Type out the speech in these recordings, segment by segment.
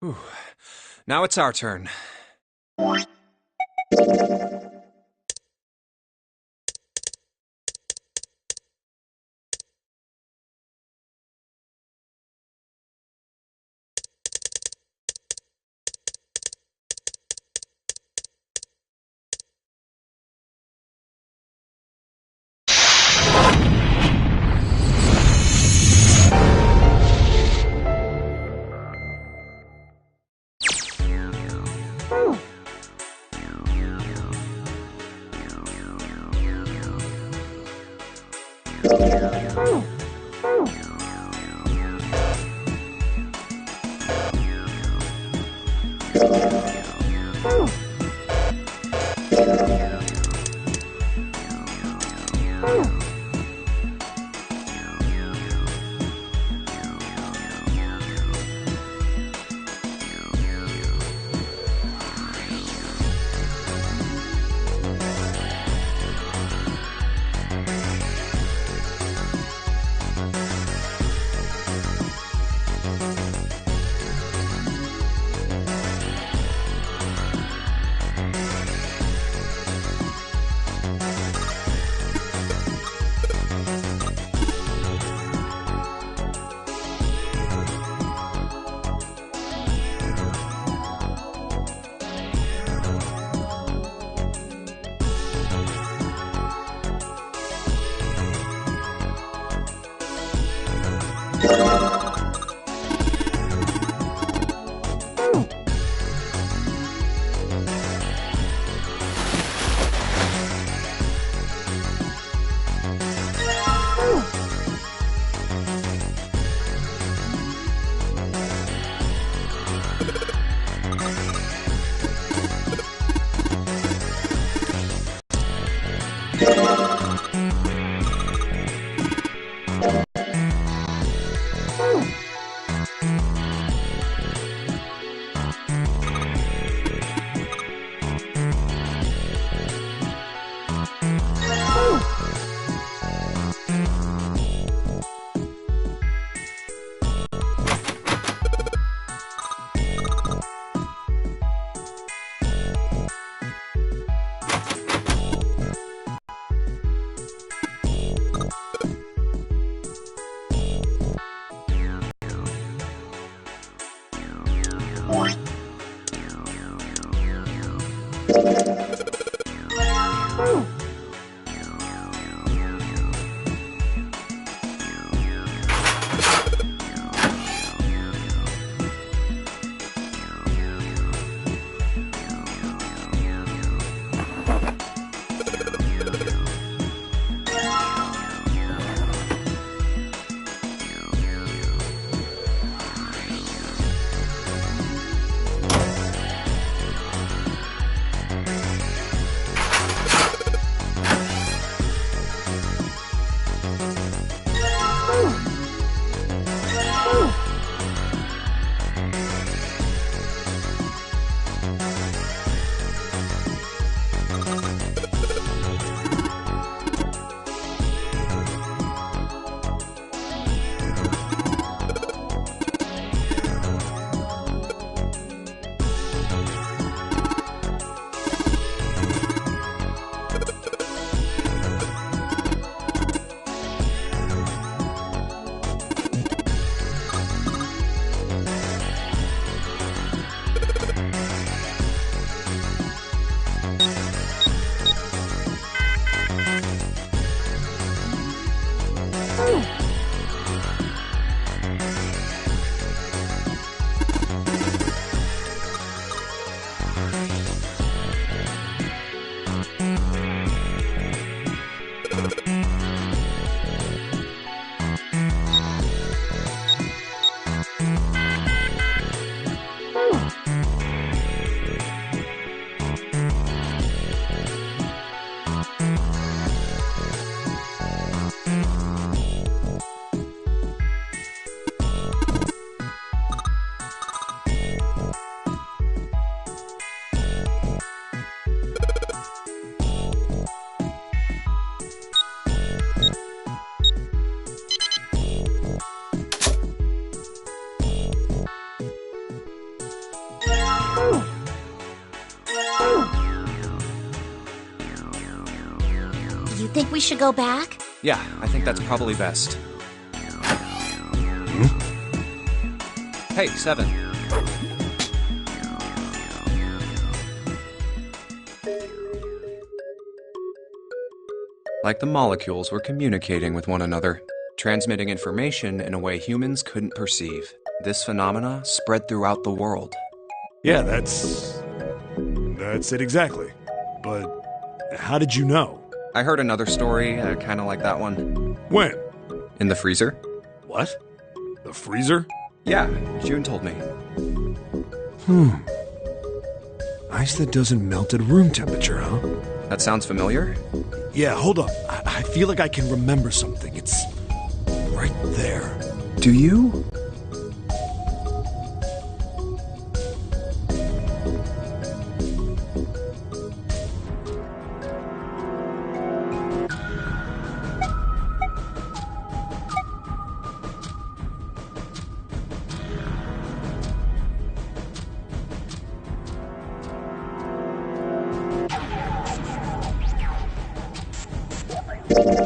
Whew. Now it's our turn. Think we should go back? Yeah, I think that's probably best. Hey, Seven. Like the molecules were communicating with one another, transmitting information in a way humans couldn't perceive. This phenomena spread throughout the world. Yeah, that's it exactly. But how did you know? I heard another story, kind of like that one. When? In the freezer? What? The freezer? Yeah, June told me. Ice that doesn't melt at room temperature, huh? That sounds familiar? Yeah, hold up. I feel like I can remember something. It's right there. Do you?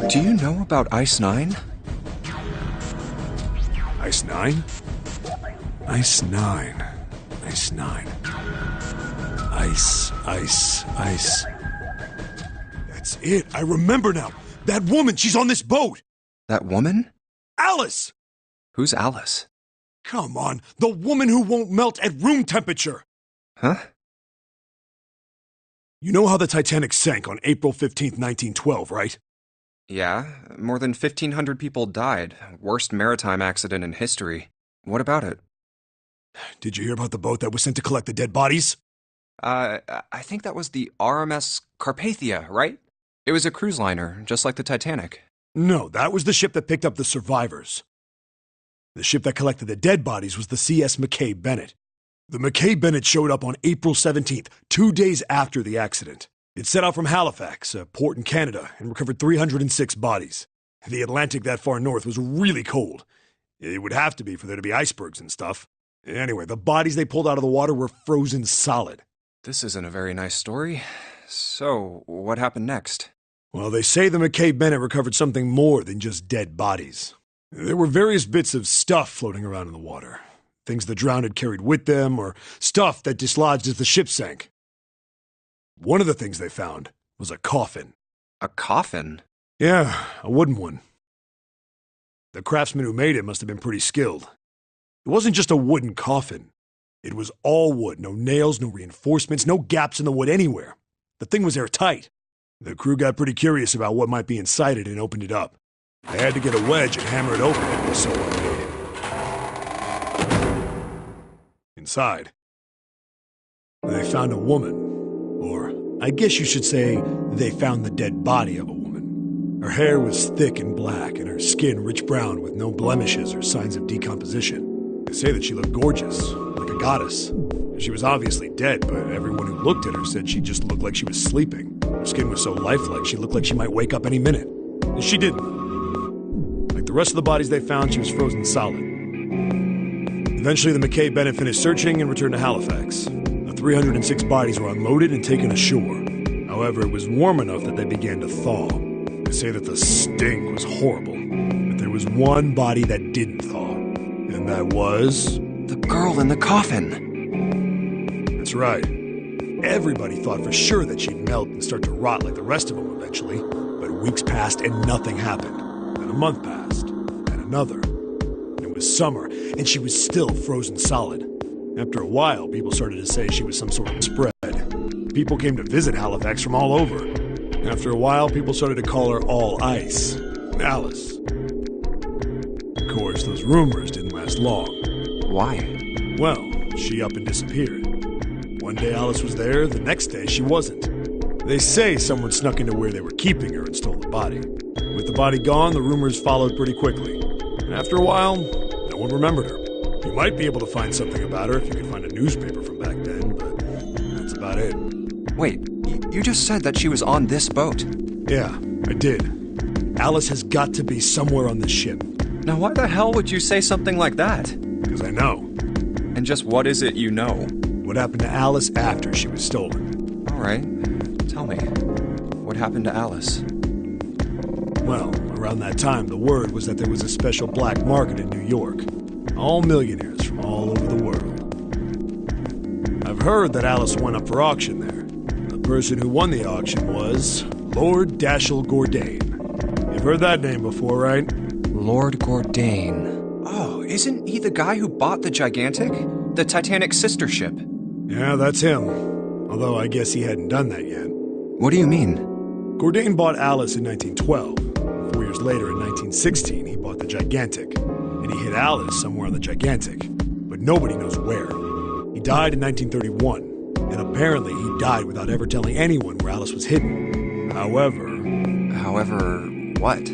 Do you know about Ice 9? Ice 9? Ice 9. Ice 9. Ice. That's it. I remember now. That woman, she's on this boat. That woman? Alice! Who's Alice? Come on. The woman who won't melt at room temperature. Huh? You know how the Titanic sank on April 15th, 1912, right? Yeah, more than 1,500 people died. Worst maritime accident in history. What about it? Did you hear about the boat that was sent to collect the dead bodies? I think that was the RMS Carpathia, right? It was a cruise liner, just like the Titanic. No, that was the ship that picked up the survivors. The ship that collected the dead bodies was the CS McKay Bennett. The McKay Bennett showed up on April 17th, 2 days after the accident. It set out from Halifax, a port in Canada, and recovered 306 bodies. The Atlantic that far north was really cold. It would have to be for there to be icebergs and stuff. Anyway, the bodies they pulled out of the water were frozen solid. This isn't a very nice story. So, what happened next? Well, they say the McKay Bennett recovered something more than just dead bodies. There were various bits of stuff floating around in the water. Things the drowned had carried with them, or stuff that dislodged as the ship sank. One of the things they found was a coffin. A coffin? Yeah, a wooden one. The craftsman who made it must have been pretty skilled. It wasn't just a wooden coffin. It was all wood, no nails, no reinforcements, no gaps in the wood anywhere. The thing was airtight. The crew got pretty curious about what might be inside it and opened it up. They had to get a wedge and hammer it open. It was so unmade. Inside, they found a woman. Or, I guess you should say, they found the dead body of a woman. Her hair was thick and black, and her skin rich brown with no blemishes or signs of decomposition. They say that she looked gorgeous, like a goddess. She was obviously dead, but everyone who looked at her said she just looked like she was sleeping. Her skin was so lifelike, she looked like she might wake up any minute. And she didn't. Like the rest of the bodies they found, she was frozen solid. Eventually, the McKay Bennett finished searching and returned to Halifax. The 306 bodies were unloaded and taken ashore. However, it was warm enough that they began to thaw. They say that the stink was horrible, but there was one body that didn't thaw, and that was... The girl in the coffin! That's right. Everybody thought for sure that she'd melt and start to rot like the rest of them eventually, but weeks passed and nothing happened. Then a month passed, and another. It was summer, and she was still frozen solid. After a while, people started to say she was some sort of spread. People came to visit Halifax from all over. After a while, people started to call her All Ice, Alice. Of course, those rumors didn't last long. Why? Well, she up and disappeared. One day Alice was there, the next day she wasn't. They say someone snuck into where they were keeping her and stole the body. With the body gone, the rumors followed pretty quickly. And after a while, no one remembered her. You might be able to find something about her if you could find a newspaper from back then, but that's about it. Wait, you just said that she was on this boat. Yeah, I did. Alice has got to be somewhere on this ship. Now why the hell would you say something like that? Because I know. And just what is it you know? What happened to Alice after she was stolen. All right, tell me. What happened to Alice? Well, around that time, the word was that there was a special black market in New York. All millionaires from all over the world. I've heard that Alice went up for auction there. The person who won the auction was Lord Dashiell Gordain. You've heard that name before, right? Lord Gordain. Oh, isn't he the guy who bought the Gigantic? The Titanic's sister ship? Yeah, that's him. Although I guess he hadn't done that yet. What do you mean? Gordain bought Alice in 1912. 4 years later, in 1916, he bought the Gigantic. And he hid Alice somewhere on the Gigantic. But nobody knows where. He died in 1931. And apparently he died without ever telling anyone where Alice was hidden. However, what?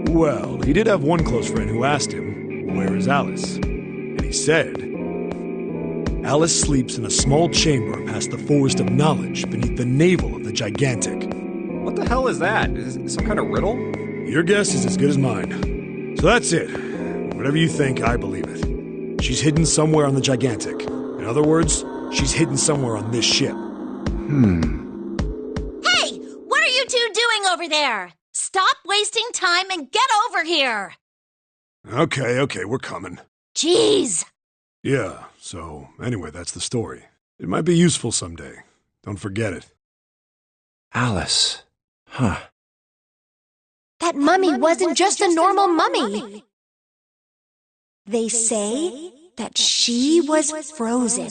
Well, he did have one close friend who asked him, "Where is Alice?" And he said, "Alice sleeps in a small chamber past the Forest of Knowledge beneath the navel of the Gigantic." What the hell is that? Is it some kind of riddle? Your guess is as good as mine. So that's it. Whatever you think, I believe it. She's hidden somewhere on the Gigantic. In other words, she's hidden somewhere on this ship. Hey! What are you two doing over there? Stop wasting time and get over here! Okay, we're coming. Jeez! Yeah, so anyway, that's the story. It might be useful someday. Don't forget it. Alice. Huh. That mummy wasn't just a normal mummy. They say that she was frozen.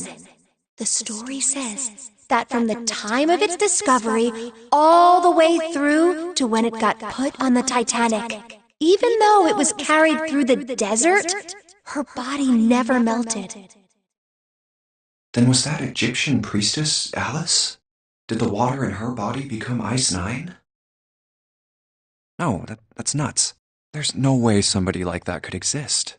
The story says that from the time of its discovery all the way through to when it got put on the Titanic, even though it was carried through the desert, her body never melted. Then was that Egyptian priestess Alice? Did the water in her body become Ice 9? No, that's nuts. There's no way somebody like that could exist.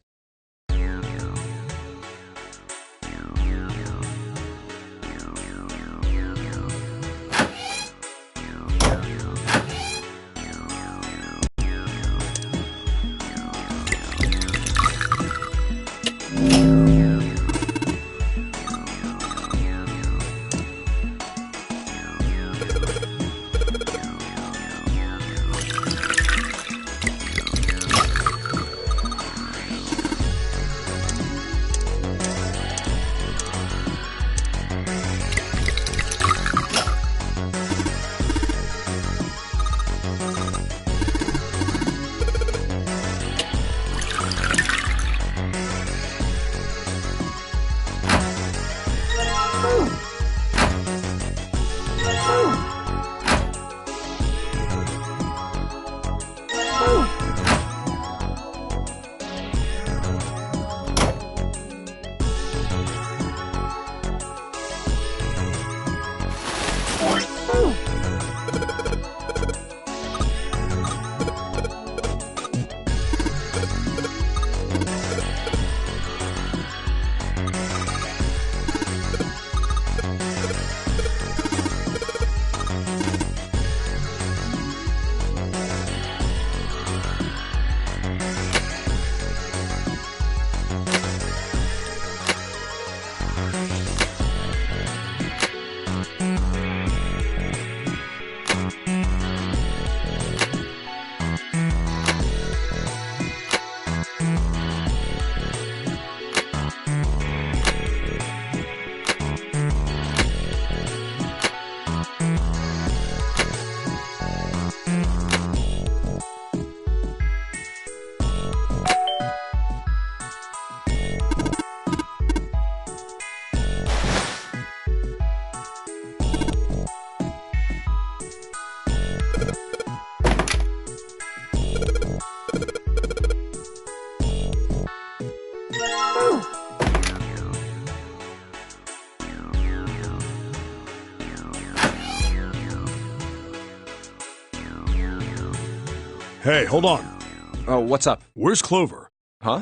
Hey, hold on. Oh, what's up? Where's Clover? Huh?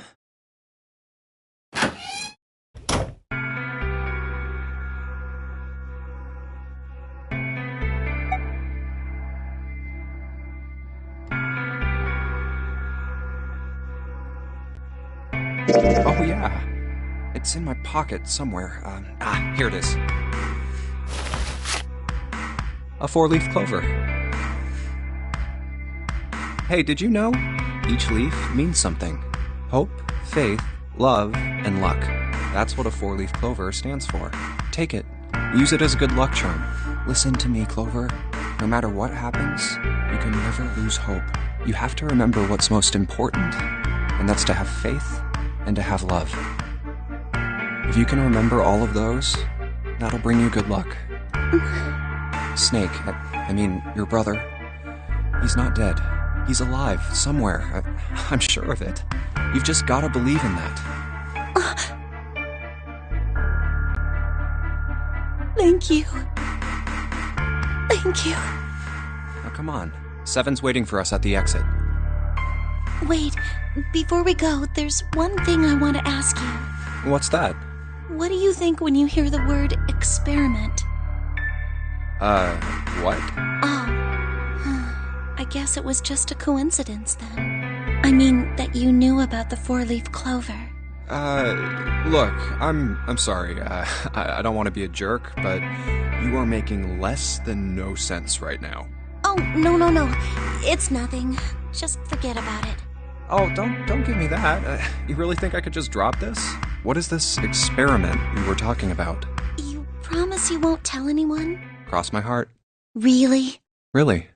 Oh, yeah. It's in my pocket somewhere. Here it is. A 4-leaf clover. Hey, did you know? Each leaf means something. Hope, faith, love, and luck. That's what a four-leaf clover stands for. Take it. Use it as a good luck charm. Listen to me, Clover. No matter what happens, you can never lose hope. You have to remember what's most important, and that's to have faith and to have love. If you can remember all of those, that'll bring you good luck. Snake, I mean, your brother, he's not dead. He's alive, somewhere. I'm sure of it. You've just gotta believe in that. Thank you. Thank you. Now come on. Seven's waiting for us at the exit. Wait, before we go, there's one thing I want to ask you. What's that? What do you think when you hear the word experiment? What? Oh. I guess it was just a coincidence then. I mean, that you knew about the four-leaf clover. Look, I'm sorry. I don't want to be a jerk, but you are making less than no sense right now. Oh, no. It's nothing. Just forget about it. Oh, don't give me that. You really think I could just drop this? What is this experiment you were talking about? You promise you won't tell anyone? Cross my heart. Really? Really?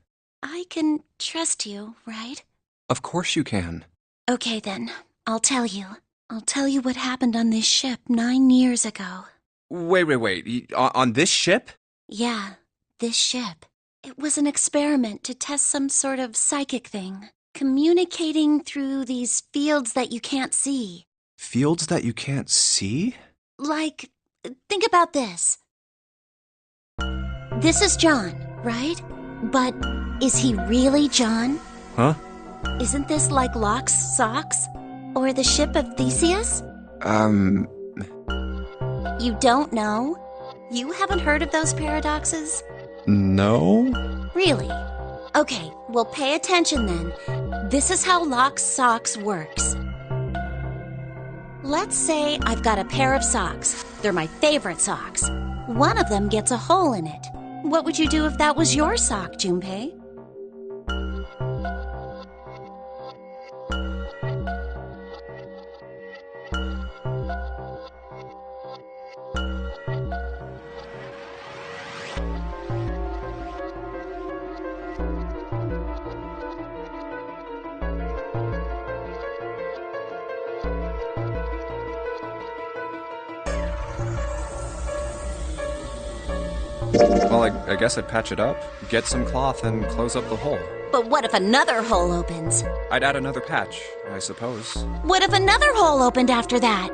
I can trust you, right? Of course you can. Okay then, I'll tell you. I'll tell you what happened on this ship 9 years ago. Wait. On this ship? Yeah, this ship. It was an experiment to test some sort of psychic thing. Communicating through these fields that you can't see. Fields that you can't see? Like, think about this. This is John, right? But is he really John? Huh? Isn't this like Locke's socks? Or the ship of Theseus? You don't know? You haven't heard of those paradoxes? No? Really? Okay, well pay attention then. This is how Locke's socks works. Let's say I've got a pair of socks. They're my favorite socks. One of them gets a hole in it. What would you do if that was your sock, Junpei? Well, I guess I'd patch it up, get some cloth, and close up the hole. But what if another hole opens? I'd add another patch, I suppose. What if another hole opened after that?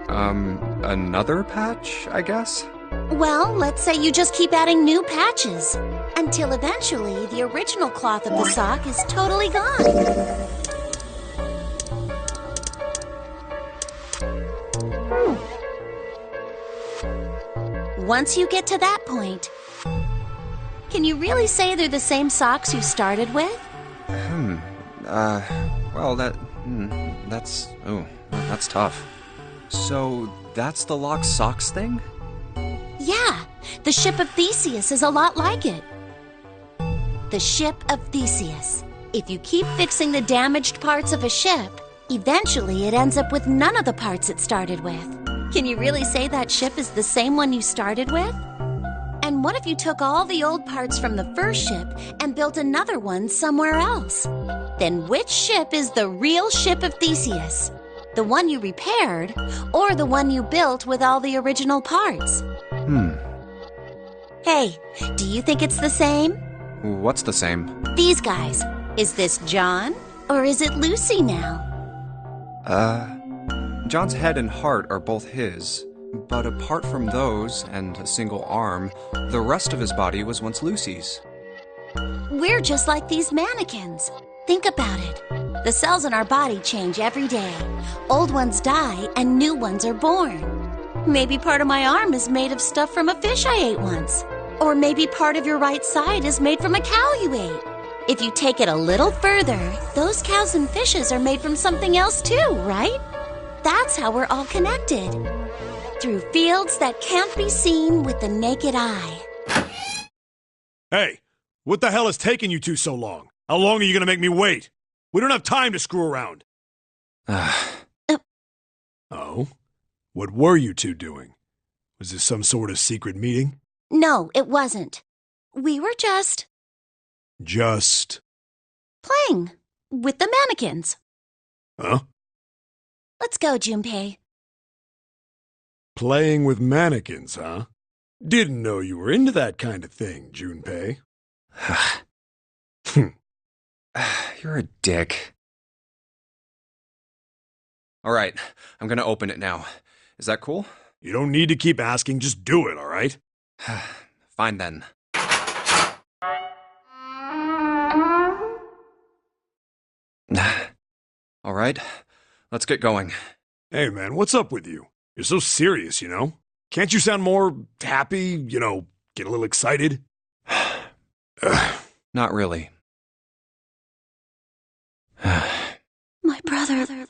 Another patch, I guess? Well, let's say you just keep adding new patches until eventually the original cloth of the sock is totally gone. Once you get to that point, can you really say they're the same socks you started with? Well, that's tough. So, that's the Locke's socks thing? Yeah, the ship of Theseus is a lot like it. The ship of Theseus. If you keep fixing the damaged parts of a ship, eventually it ends up with none of the parts it started with. Can you really say that ship is the same one you started with? And what if you took all the old parts from the first ship and built another one somewhere else? Then which ship is the real ship of Theseus? The one you repaired, or the one you built with all the original parts? Hey, do you think it's the same? What's the same? These guys. Is this John, or is it Lucy now? John's head and heart are both his, but apart from those and a single arm, the rest of his body was once Lucy's. We're just like these mannequins. Think about it. The cells in our body change every day. Old ones die and new ones are born. Maybe part of my arm is made of stuff from a fish I ate once. Or maybe part of your right side is made from a cow you ate. If you take it a little further, those cows and fishes are made from something else too, right? That's how we're all connected. Through fields that can't be seen with the naked eye. Hey, what the hell is taking you two so long? How long are you gonna make me wait? We don't have time to screw around. Ah, Oh? What were you two doing? Was this some sort of secret meeting? No, it wasn't. We were just Just... playing with the mannequins. Huh? Let's go, Junpei. Playing with mannequins, huh? Didn't know you were into that kind of thing, Junpei. you're a dick. All right, I'm gonna open it now. Is that cool? You don't need to keep asking, just do it, all right? Fine then. All right, let's get going. Hey, man, what's up with you? You're so serious, you know? Can't you sound more happy, get a little excited? Not really. My brother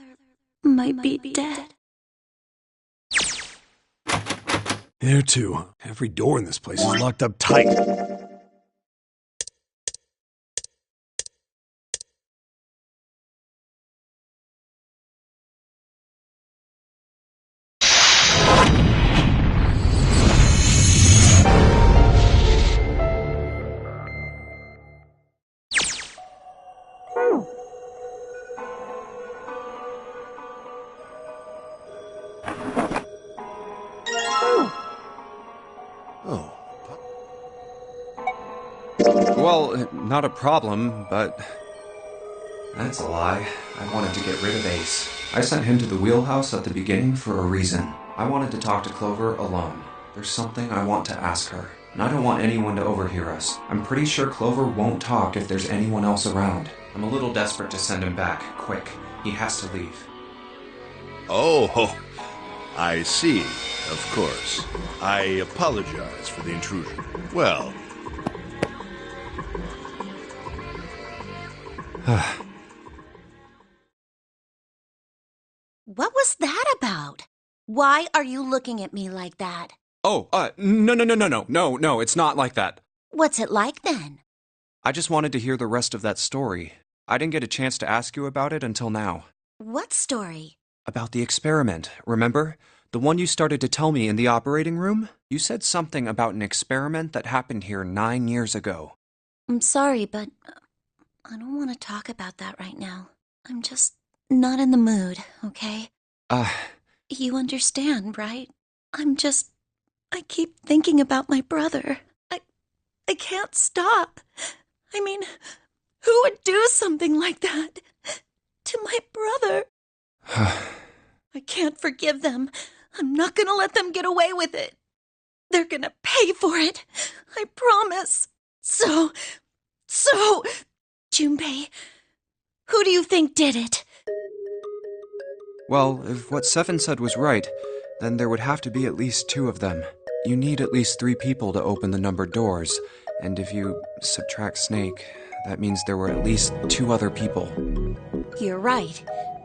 might be dead. There, too. Every door in this place is locked up tight. Well, not a problem, but... That's a lie. I wanted to get rid of Ace. I sent him to the wheelhouse at the beginning for a reason. I wanted to talk to Clover alone. There's something I want to ask her, and I don't want anyone to overhear us. I'm pretty sure Clover won't talk if there's anyone else around. I'm a little desperate to send him back, quick. He has to leave. Oh, I see. Of course. I apologize for the intrusion. Well... What was that about? Why are you looking at me like that? No, it's not like that. What's it like then? I just wanted to hear the rest of that story. I didn't get a chance to ask you about it until now. What story? About the experiment, remember? The one you started to tell me in the operating room? You said something about an experiment that happened here 9 years ago. I'm sorry, but I don't want to talk about that right now. I'm just not in the mood, okay? You understand, right? I keep thinking about my brother. I can't stop. I mean, who would do something like that to my brother? I can't forgive them. I'm not gonna let them get away with it. They're gonna pay for it. I promise. So, Junpei, who do you think did it? Well, if what Seven said was right, then there would have to be at least 2 of them. You need at least 3 people to open the numbered doors, and if you subtract Snake, that means there were at least 2 other people. You're right.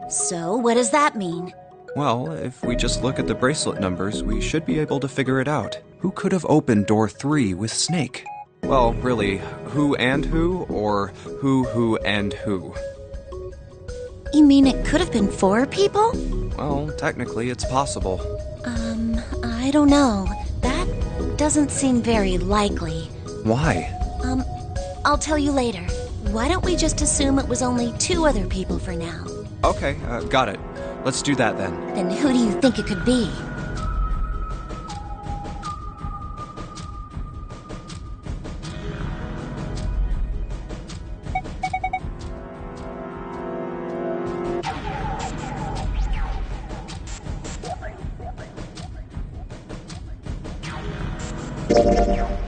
So, what does that mean? Well, if we just look at the bracelet numbers, we should be able to figure it out. Who could have opened door 3 with Snake? Well, really, who and who, or who and who? You mean it could have been 4 people? Well, technically it's possible. I don't know. That doesn't seem very likely. Why? I'll tell you later. Why don't we just assume it was only 2 other people for now? Okay, got it. Let's do that then. Then who do you think it could be?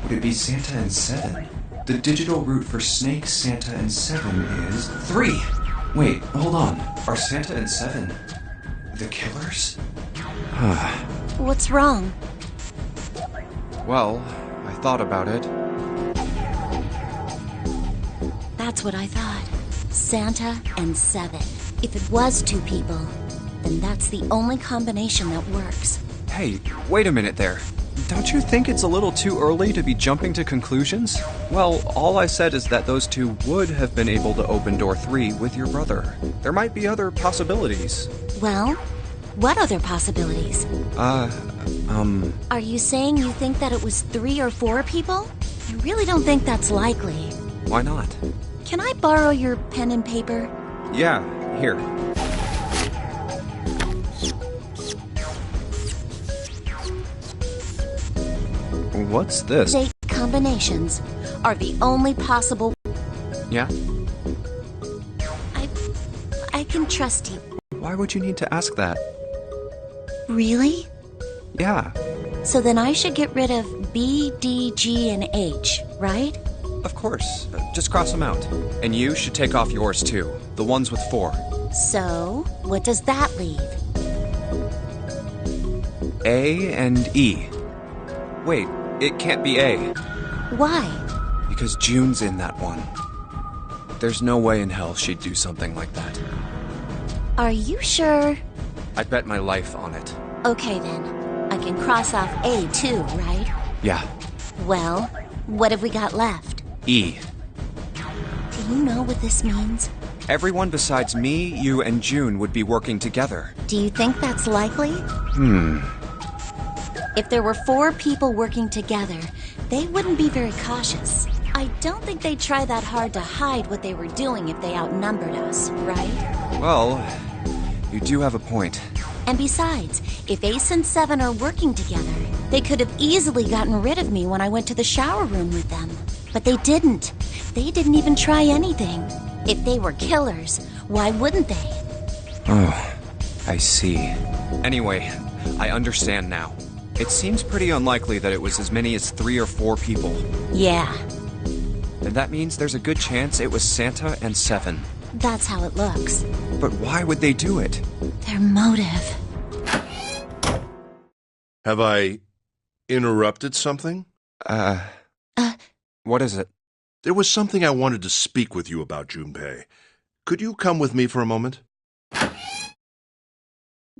Would it be Santa and 7? The digital route for Snake, Santa, and 7 is 3! Wait, hold on. Are Santa and 7 the killers? What's wrong? Well, I thought about it. That's what I thought. Santa and 7. If it was 2 people, then that's the only combination that works. Hey, wait a minute there. Don't you think it's a little too early to be jumping to conclusions? Well, all I said is that those two would have been able to open door 3 with your brother. There might be other possibilities. Well, what other possibilities? Are you saying you think that it was 3 or 4 people? I really don't think that's likely. Why not? Can I borrow your pen and paper? Yeah, here. What's this? Date combinations are the only possible... Yeah? I can trust you. Why would you need to ask that? Really? Yeah. So then I should get rid of B, D, G, and H, right? Of course. Just cross them out. And you should take off yours too. The ones with 4. So, what does that leave? A and E. Wait, it can't be A. Why? Because June's in that one. There's no way in hell she'd do something like that. Are you sure? I'd bet my life on it. Okay then. I can cross off A too, right? Yeah. Well, what have we got left? E. Do you know what this means? Everyone besides me, you, and June would be working together. Do you think that's likely? If there were 4 people working together, they wouldn't be very cautious. I don't think they'd try that hard to hide what they were doing if they outnumbered us, right? Well, you do have a point. And besides, if Ace and Seven are working together, they could have easily gotten rid of me when I went to the shower room with them. But they didn't. They didn't even try anything. If they were killers, why wouldn't they? Oh, I see. Anyway, I understand now. It seems pretty unlikely that it was as many as 3 or 4 people. Yeah. And that means there's a good chance it was Santa and Seven. That's how it looks. But why would they do it? Their motive. Have I interrupted something? What is it? There was something I wanted to speak with you about, Junpei. Could you come with me for a moment?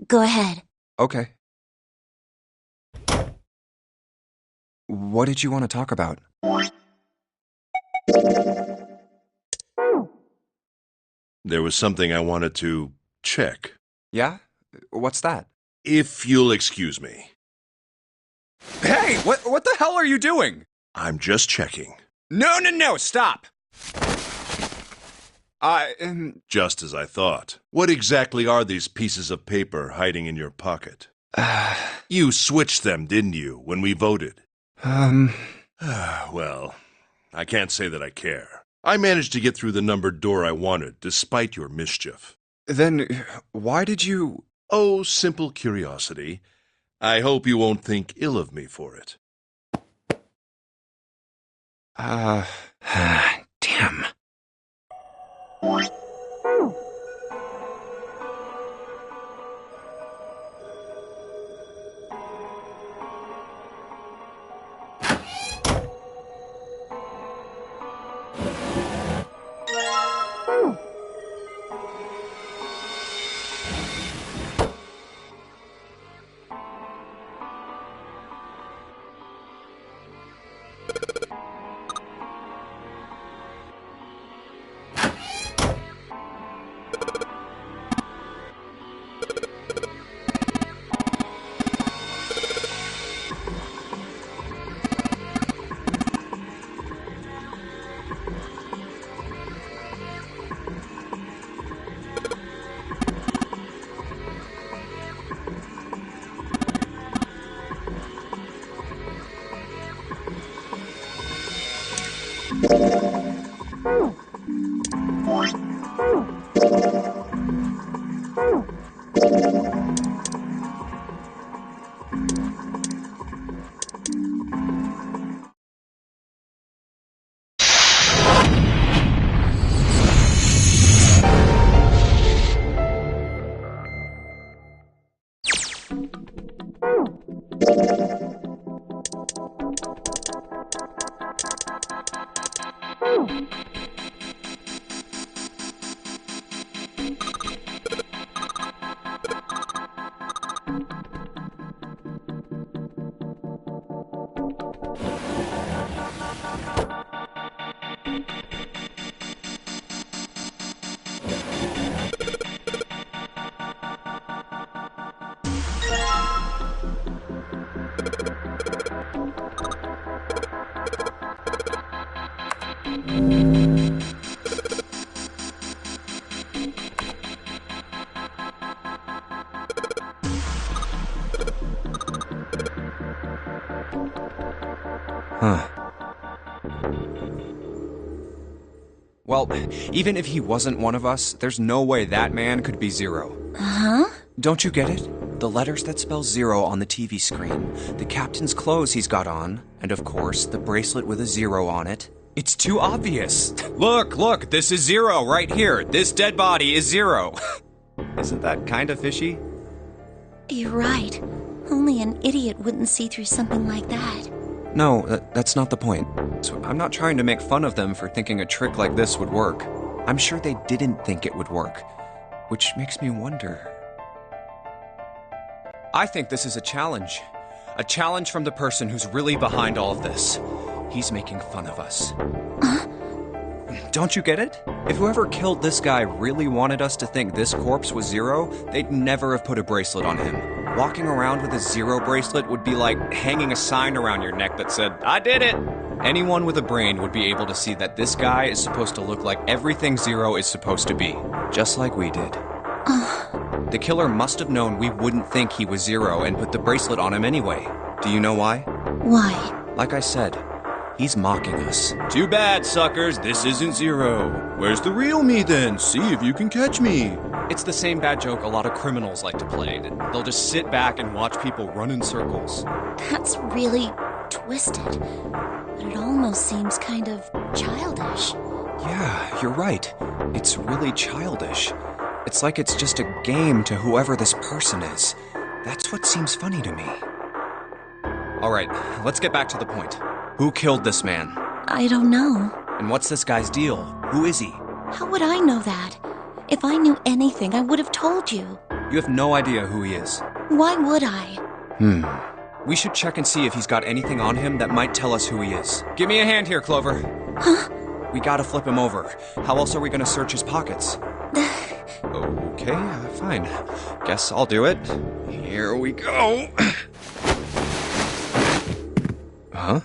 Go ahead. Okay. What did you want to talk about? There was something I wanted to check. Yeah? What's that? If you'll excuse me. Hey! What the hell are you doing? I'm just checking. No, stop! Just as I thought. What exactly are these pieces of paper hiding in your pocket? You switched them, didn't you, when we voted? Well, I can't say that I care. I managed to get through the numbered door I wanted, despite your mischief. Then, why did you... Oh, simple curiosity. I hope you won't think ill of me for it. Damn. Huh. Well, even if he wasn't one of us, there's no way that man could be Zero. Huh? Don't you get it? The letters that spell Zero on the TV screen, the captain's clothes he's got on, and of course, the bracelet with a 0 on it. It's too obvious. Look, this is Zero right here. This dead body is Zero. Isn't that kind of fishy? You're right. Only an idiot wouldn't see through something like that. No, that's not the point. So I'm not trying to make fun of them for thinking a trick like this would work. I'm sure they didn't think it would work, which makes me wonder. I think this is a challenge. A challenge from the person who's really behind all of this. He's making fun of us. Don't you get it? If whoever killed this guy really wanted us to think this corpse was Zero, they'd never have put a bracelet on him. Walking around with a 0 bracelet would be like hanging a sign around your neck that said, "I did it!" Anyone with a brain would be able to see that this guy is supposed to look like everything Zero is supposed to be, just like we did. The killer must have known we wouldn't think he was Zero and put the bracelet on him anyway. Do you know why? Why? Like I said, he's mocking us. Too bad, suckers, this isn't Zero. Where's the real me then? See if you can catch me. It's the same bad joke a lot of criminals like to play. They'll just sit back and watch people run in circles. That's really twisted. But it almost seems kind of childish. Yeah, you're right. It's really childish. It's like it's just a game to whoever this person is. That's what seems funny to me. Alright, let's get back to the point. Who killed this man? I don't know. And what's this guy's deal? Who is he? How would I know that? If I knew anything, I would have told you. You have no idea who he is. Why would I? We should check and see if he's got anything on him that might tell us who he is. Give me a hand here, Clover. Huh? We gotta flip him over. How else are we gonna search his pockets? Okay, fine. Guess I'll do it. Here we go. Huh?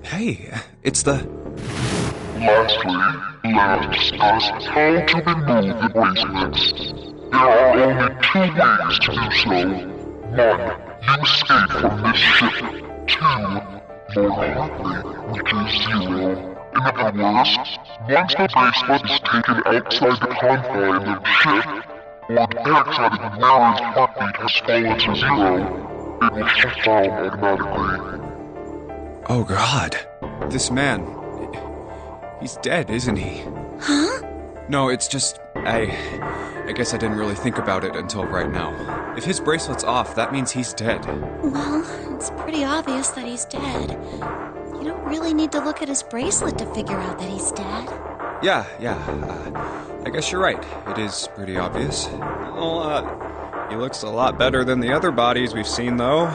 Hey, it's the... Lastly, let us discuss how to remove the bracelets. There are only 2 ways to do so. 1. You escape from this ship. 2. More likely, which is 0. In other words, once the bracelet is taken outside the confines of the ship, or the backside of the wearer's heartbeat has fallen to 0, it will shut down automatically. Oh God. This man... He's dead, isn't he? Huh? No, it's just... I guess I didn't really think about it until right now. If his bracelet's off, that means he's dead. Well, it's pretty obvious that he's dead. You don't really need to look at his bracelet to figure out that he's dead. Yeah. I guess you're right. It is pretty obvious. Well, he looks a lot better than the other bodies we've seen, though.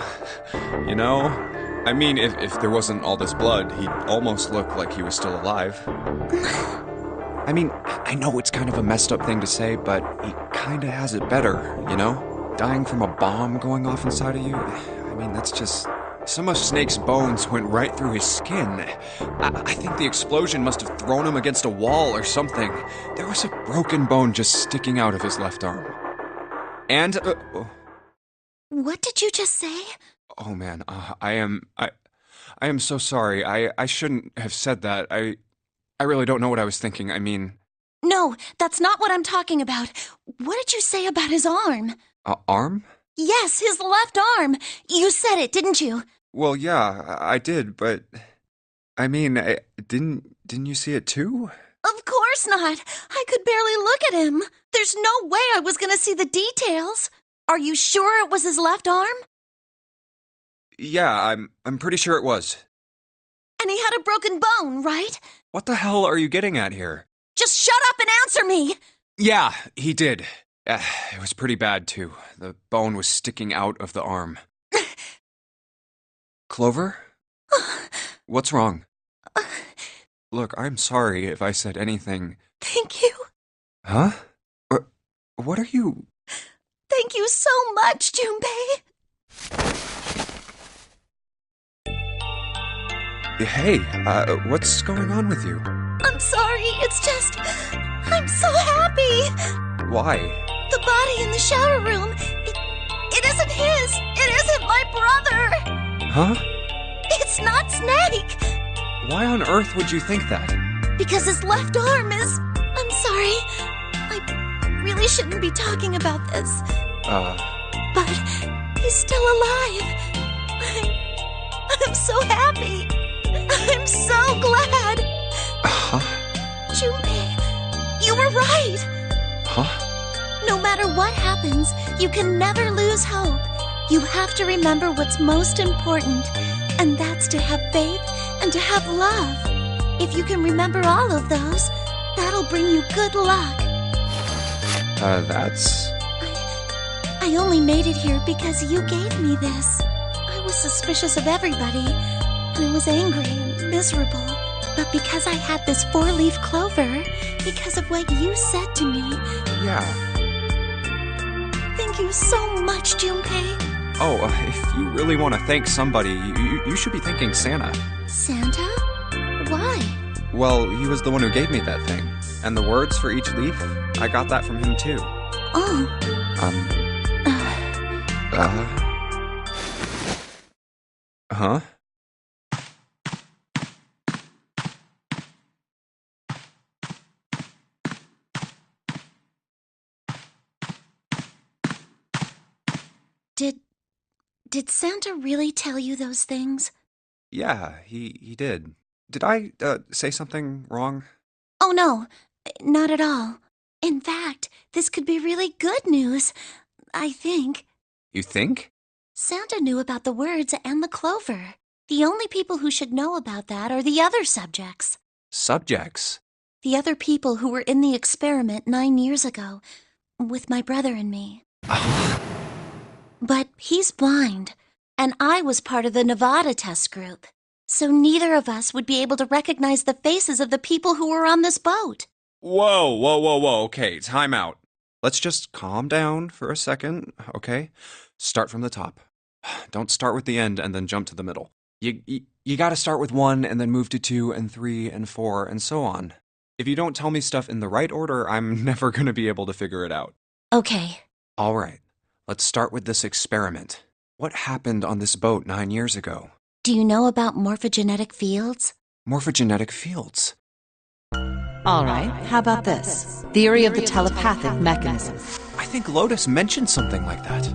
You know? I mean, if there wasn't all this blood, he'd almost look like he was still alive. I mean, I know it's kind of a messed up thing to say, but he kinda has it better, you know? Dying from a bomb going off inside of you? I mean, that's just... Some of Snake's bones went right through his skin. I think the explosion must have thrown him against a wall or something. There was a broken bone just sticking out of his left arm. And... What did you just say? Oh man, I am so sorry. I shouldn't have said that. I really don't know what I was thinking. I mean... No, that's not what I'm talking about. What did you say about his arm? Arm? Yes, his left arm. You said it, didn't you? Well, yeah, I did, but... I mean, didn't you see it too? Of course not. I could barely look at him. There's no way I was gonna see the details. Are you sure it was his left arm? Yeah, I'm pretty sure it was. And he had a broken bone, right? What the hell are you getting at here? Just shut up and answer me! Yeah, he did. It was pretty bad, too. The bone was sticking out of the arm. Clover? What's wrong? Look, I'm sorry if I said anything. Thank you. Huh? What are you... Thank you so much, Junpei. Hey, what's going on with you? I'm sorry, it's just... I'm so happy! Why? The body in the shower room, it isn't his! It isn't my brother! Huh? It's not Snake! Why on earth would you think that? Because his left arm is... I'm sorry. I really shouldn't be talking about this. But he's still alive. I'm so happy. I'm so glad. Junpei, you were right. Huh? No matter what happens, you can never lose hope. You have to remember what's most important, and that's to have faith and to have love. If you can remember all of those, that'll bring you good luck. That's... I only made it here because you gave me this. I was suspicious of everybody, and I was angry and miserable. But because I had this four-leaf clover, because of what you said to me... Yeah. Thank you so much, Junpei. Oh, if you really want to thank somebody, you should be thanking Santa. Santa? Why? Well, he was the one who gave me that thing. And the words for each leaf, I got that from him too. Oh. Huh? Did Santa really tell you those things? Yeah, he did. Did I, say something wrong? Oh, no, not at all. In fact, this could be really good news, I think. You think? Santa knew about the words and the clover. The only people who should know about that are the other subjects. Subjects? The other people who were in the experiment 9 years ago, with my brother and me. But he's blind, and I was part of the Nevada test group. So neither of us would be able to recognize the faces of the people who were on this boat. Whoa. Okay, time out. Let's just calm down for a second, okay? Start from the top. Don't start with the end and then jump to the middle. You gotta start with 1 and then move to 2 and 3 and 4 and so on. If you don't tell me stuff in the right order, I'm never gonna be able to figure it out. Okay. All right, let's start with this experiment. What happened on this boat 9 years ago? Do you know about morphogenetic fields? Morphogenetic fields? All right, how about this? Theory of the telepathic mechanism. I think Lotus mentioned something like that.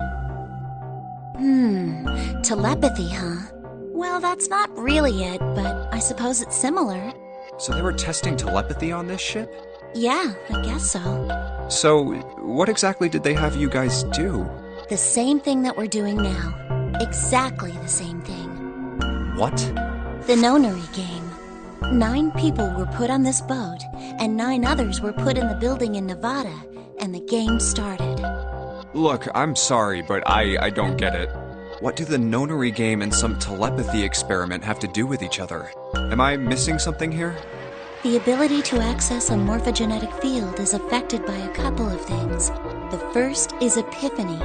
Telepathy, huh? Well, that's not really it, but I suppose it's similar. So they were testing telepathy on this ship? Yeah, I guess so. So, what exactly did they have you guys do? The same thing that we're doing now. Exactly the same thing. What? The Nonary game. 9 people were put on this boat, and 9 others were put in the building in Nevada, and the game started. Look, I'm sorry, but I don't get it. What do the Nonary game and some telepathy experiment have to do with each other? Am I missing something here? The ability to access a morphogenetic field is affected by a couple of things. The first is epiphany,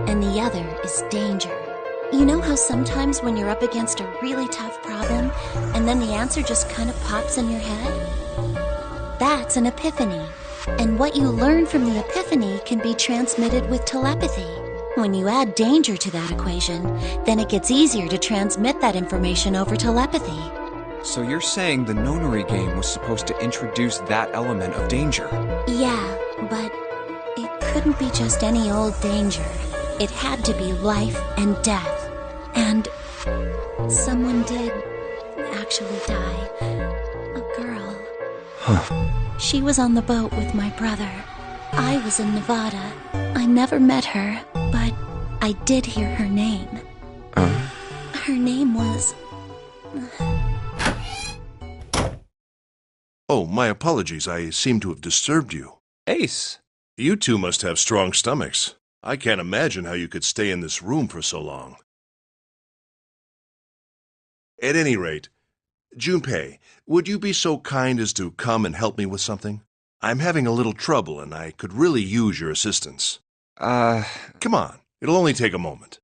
and the other is danger. You know how sometimes when you're up against a really tough problem, and then the answer just kind of pops in your head? That's an epiphany. And what you learn from the epiphany can be transmitted with telepathy. When you add danger to that equation, then it gets easier to transmit that information over telepathy. So you're saying the Nonary game was supposed to introduce that element of danger? Yeah, but it couldn't be just any old danger. It had to be life and death. And someone did actually die. A girl. Huh. She was on the boat with my brother. I was in Nevada. I never met her, but I did hear her name. Her name was... Oh, my apologies. I seem to have disturbed you. Ace! You two must have strong stomachs. I can't imagine how you could stay in this room for so long. At any rate, Junpei, would you be so kind as to come and help me with something? I'm having a little trouble, and I could really use your assistance. Come on. It'll only take a moment.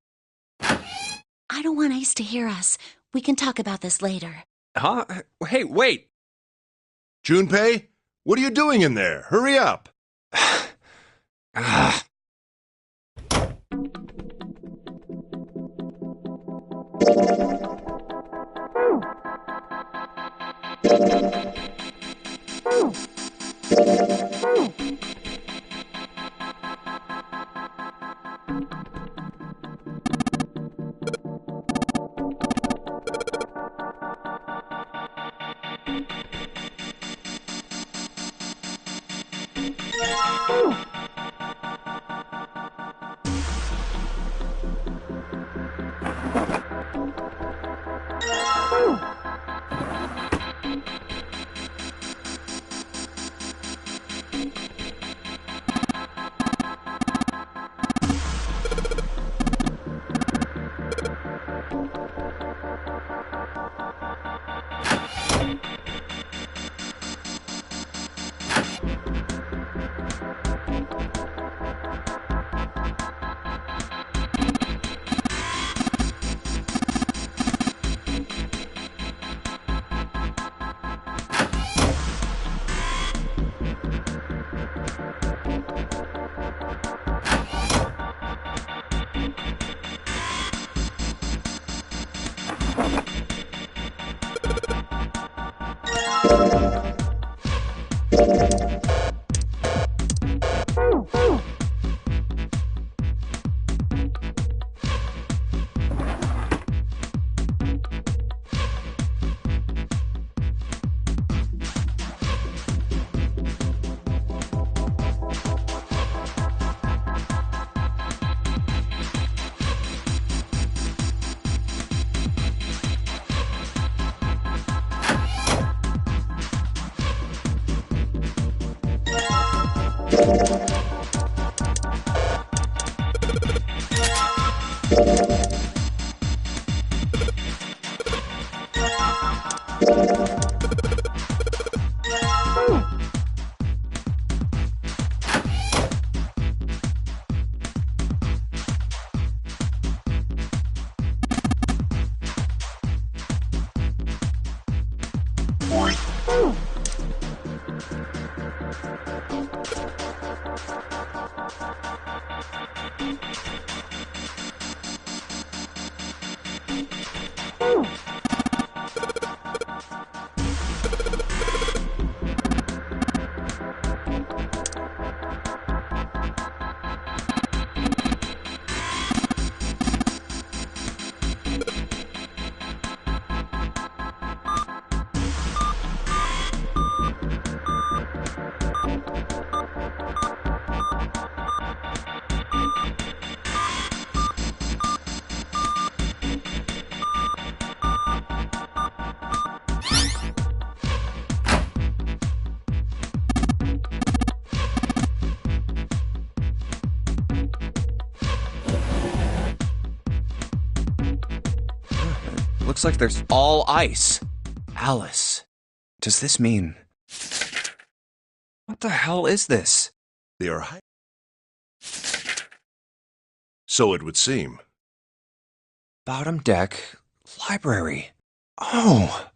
I don't want Ace to hear us. We can talk about this later. Huh? Hey, wait! Junpei, what are you doing in there? Hurry up! Looks like there's all ice. Alice, does this mean... What the hell is this? They are So it would seem. Bottom deck, library. Oh!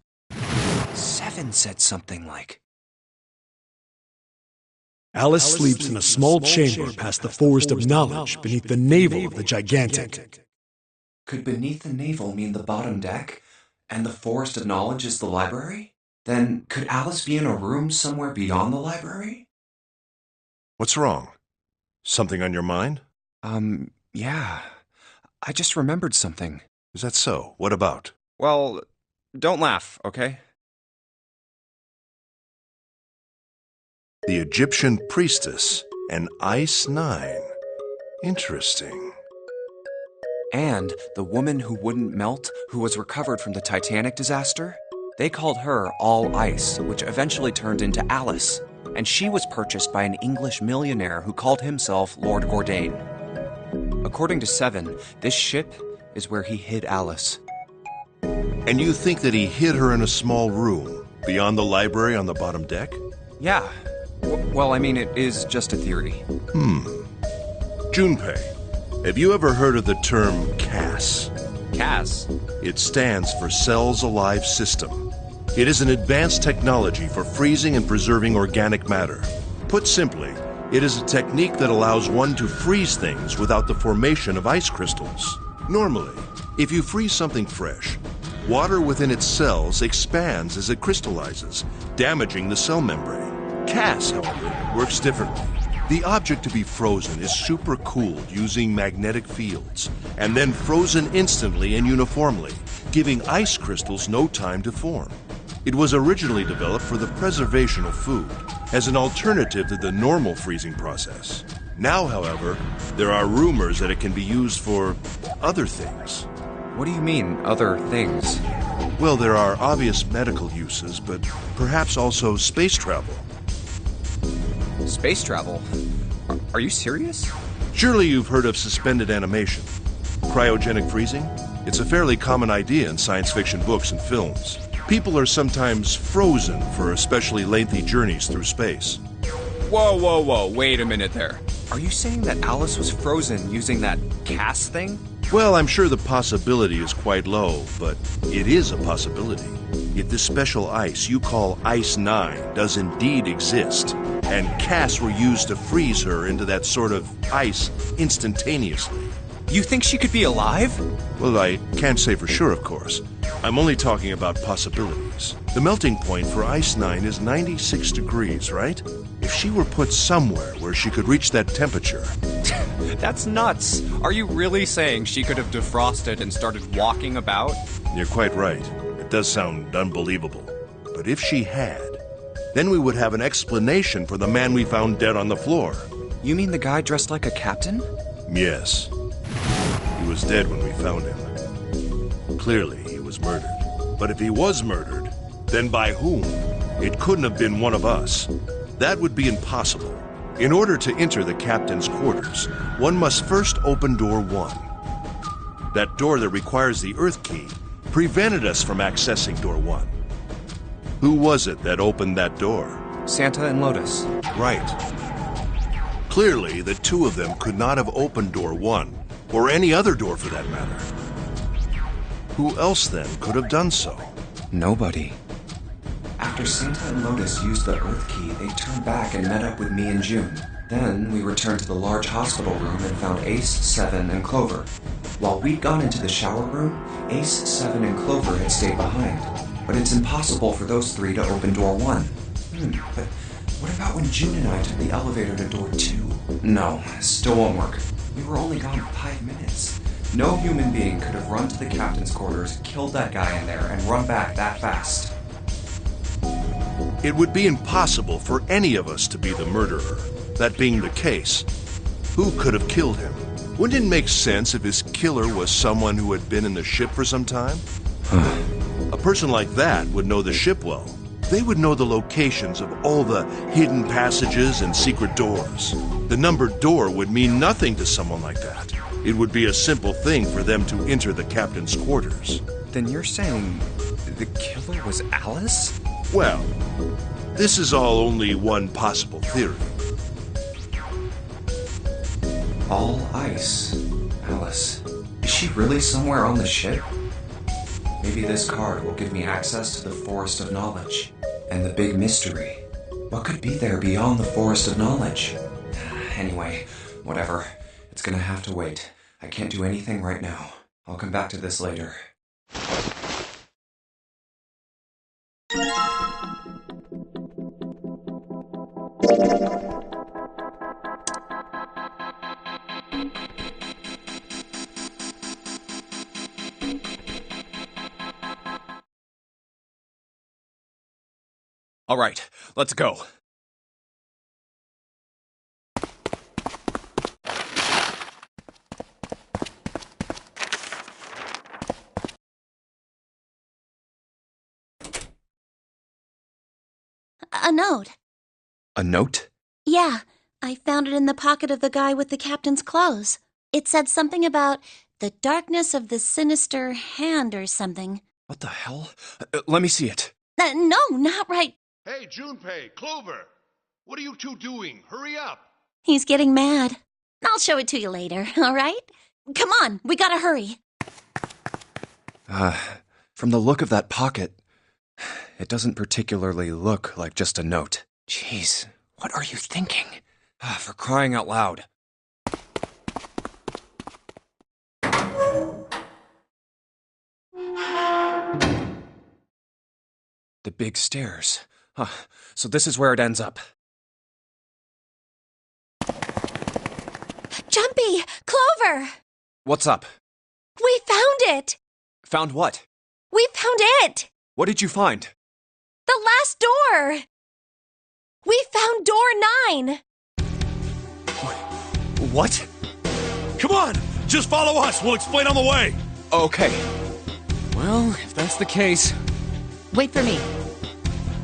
7 said something like... Alice sleeps in a small chamber past the Forest of Knowledge beneath the navel of the Gigantic. Could beneath the navel mean the bottom deck, and the Forest of Knowledge is the library? Then could Alice be in a room somewhere beyond the library? What's wrong? Something on your mind? Yeah. I just remembered something. Is that so? What about? Well, don't laugh, okay? The Egyptian priestess, an Ice 9. Interesting. And the woman who wouldn't melt, who was recovered from the Titanic disaster? They called her All Ice, which eventually turned into Alice. And she was purchased by an English millionaire who called himself Lord Gordain. According to 7, this ship is where he hid Alice. And you think that he hid her in a small room, beyond the library on the bottom deck? Yeah. Well, I mean, it is just a theory. Junpei, have you ever heard of the term CAS? CAS? It stands for Cells Alive System. It is an advanced technology for freezing and preserving organic matter. Put simply, it is a technique that allows one to freeze things without the formation of ice crystals. Normally, if you freeze something fresh, water within its cells expands as it crystallizes, damaging the cell membrane. CAS, however, works differently. The object to be frozen is supercooled using magnetic fields, and then frozen instantly and uniformly, giving ice crystals no time to form. It was originally developed for the preservation of food, as an alternative to the normal freezing process. Now, however, there are rumors that it can be used for other things. What do you mean, other things? Well, there are obvious medical uses, but perhaps also space travel. Space travel? Are you serious? Surely you've heard of suspended animation. Cryogenic freezing? It's a fairly common idea in science fiction books and films. People are sometimes frozen for especially lengthy journeys through space. Whoa, wait a minute there. Are you saying that Alice was frozen using that CAS thing? Well, I'm sure the possibility is quite low, but it is a possibility. If this special ice you call Ice 9 does indeed exist, and CAS were used to freeze her into that sort of ice instantaneously. You think she could be alive? Well, I can't say for sure, of course. I'm only talking about possibilities. The melting point for Ice 9 is 96 degrees, right? If she were put somewhere where she could reach that temperature... That's nuts. Are you really saying she could have defrosted and started walking about? You're quite right. It does sound unbelievable. But if she had, then we would have an explanation for the man we found dead on the floor. You mean the guy dressed like a captain? Yes. He was dead when we found him. Clearly, he was murdered. But if he was murdered, then by whom? It couldn't have been one of us. That would be impossible. In order to enter the captain's quarters, one must first open door 1. That door that requires the Earth key prevented us from accessing door 1. Who was it that opened that door? Santa and Lotus. Right. Clearly, the two of them could not have opened door 1, or any other door for that matter. Who else then could have done so? Nobody. After Santa and Lotus used the Earth key, they turned back and met up with me and June. Then we returned to the large hospital room and found Ace, Seven, and Clover. While we'd gone into the shower room, Ace, Seven, and Clover had stayed behind. But it's impossible for those three to open door 1. But what about when June and I took the elevator to door 2? No, still won't work. We were only gone 5 minutes. No human being could have run to the captain's quarters, killed that guy in there, and run back that fast. It would be impossible for any of us to be the murderer. That being the case, who could have killed him? Wouldn't it make sense if his killer was someone who had been in the ship for some time? A person like that would know the ship well. They would know the locations of all the hidden passages and secret doors. The numbered door would mean nothing to someone like that. It would be a simple thing for them to enter the captain's quarters. Then you're saying the killer was Alice? Well, this is all only one possible theory. All ice. Alice. Is she really somewhere on the ship? Maybe this card will give me access to the Forest of Knowledge. And the big mystery. What could be there beyond the Forest of Knowledge? Anyway, whatever. It's gonna have to wait. I can't do anything right now. I'll come back to this later. All right, let's go. A note. A note? Yeah, I found it in the pocket of the guy with the captain's clothes. It said something about the darkness of the sinister hand or something. What the hell? Let me see it. No, not right. Hey, Junpei, Clover! What are you two doing? Hurry up! He's getting mad. I'll show it to you later, all right? Come on, we gotta hurry. From the look of that pocket, it doesn't particularly look like just a note. Jeez, what are you thinking? For crying out loud. The big stairs. Huh. So this is where it ends up. Jumpy! Clover! What's up? We found it! Found what? We found it! What did you find? The last door! We found door 9! What? Come on! Just follow us! We'll explain on the way! Okay. Well, if that's the case... Wait for me.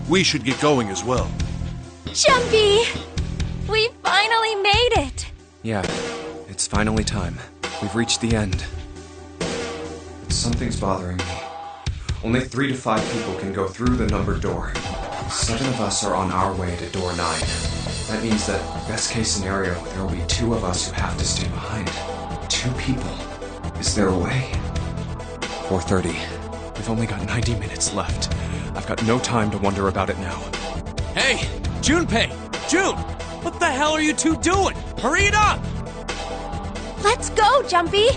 We should get going as well. Jumpy! We finally made it! Yeah, it's finally time. We've reached the end. But something's bothering me. Only 3 to 5 people can go through the numbered door. 7 of us are on our way to door 9. That means that, best case scenario, there will be 2 of us who have to stay behind. 2 people. Is there a way? 4:30. We've only got 90 minutes left. I've got no time to wonder about it now. Hey, Junpei! June! What the hell are you two doing? Hurry it up! Let's go, Jumpy!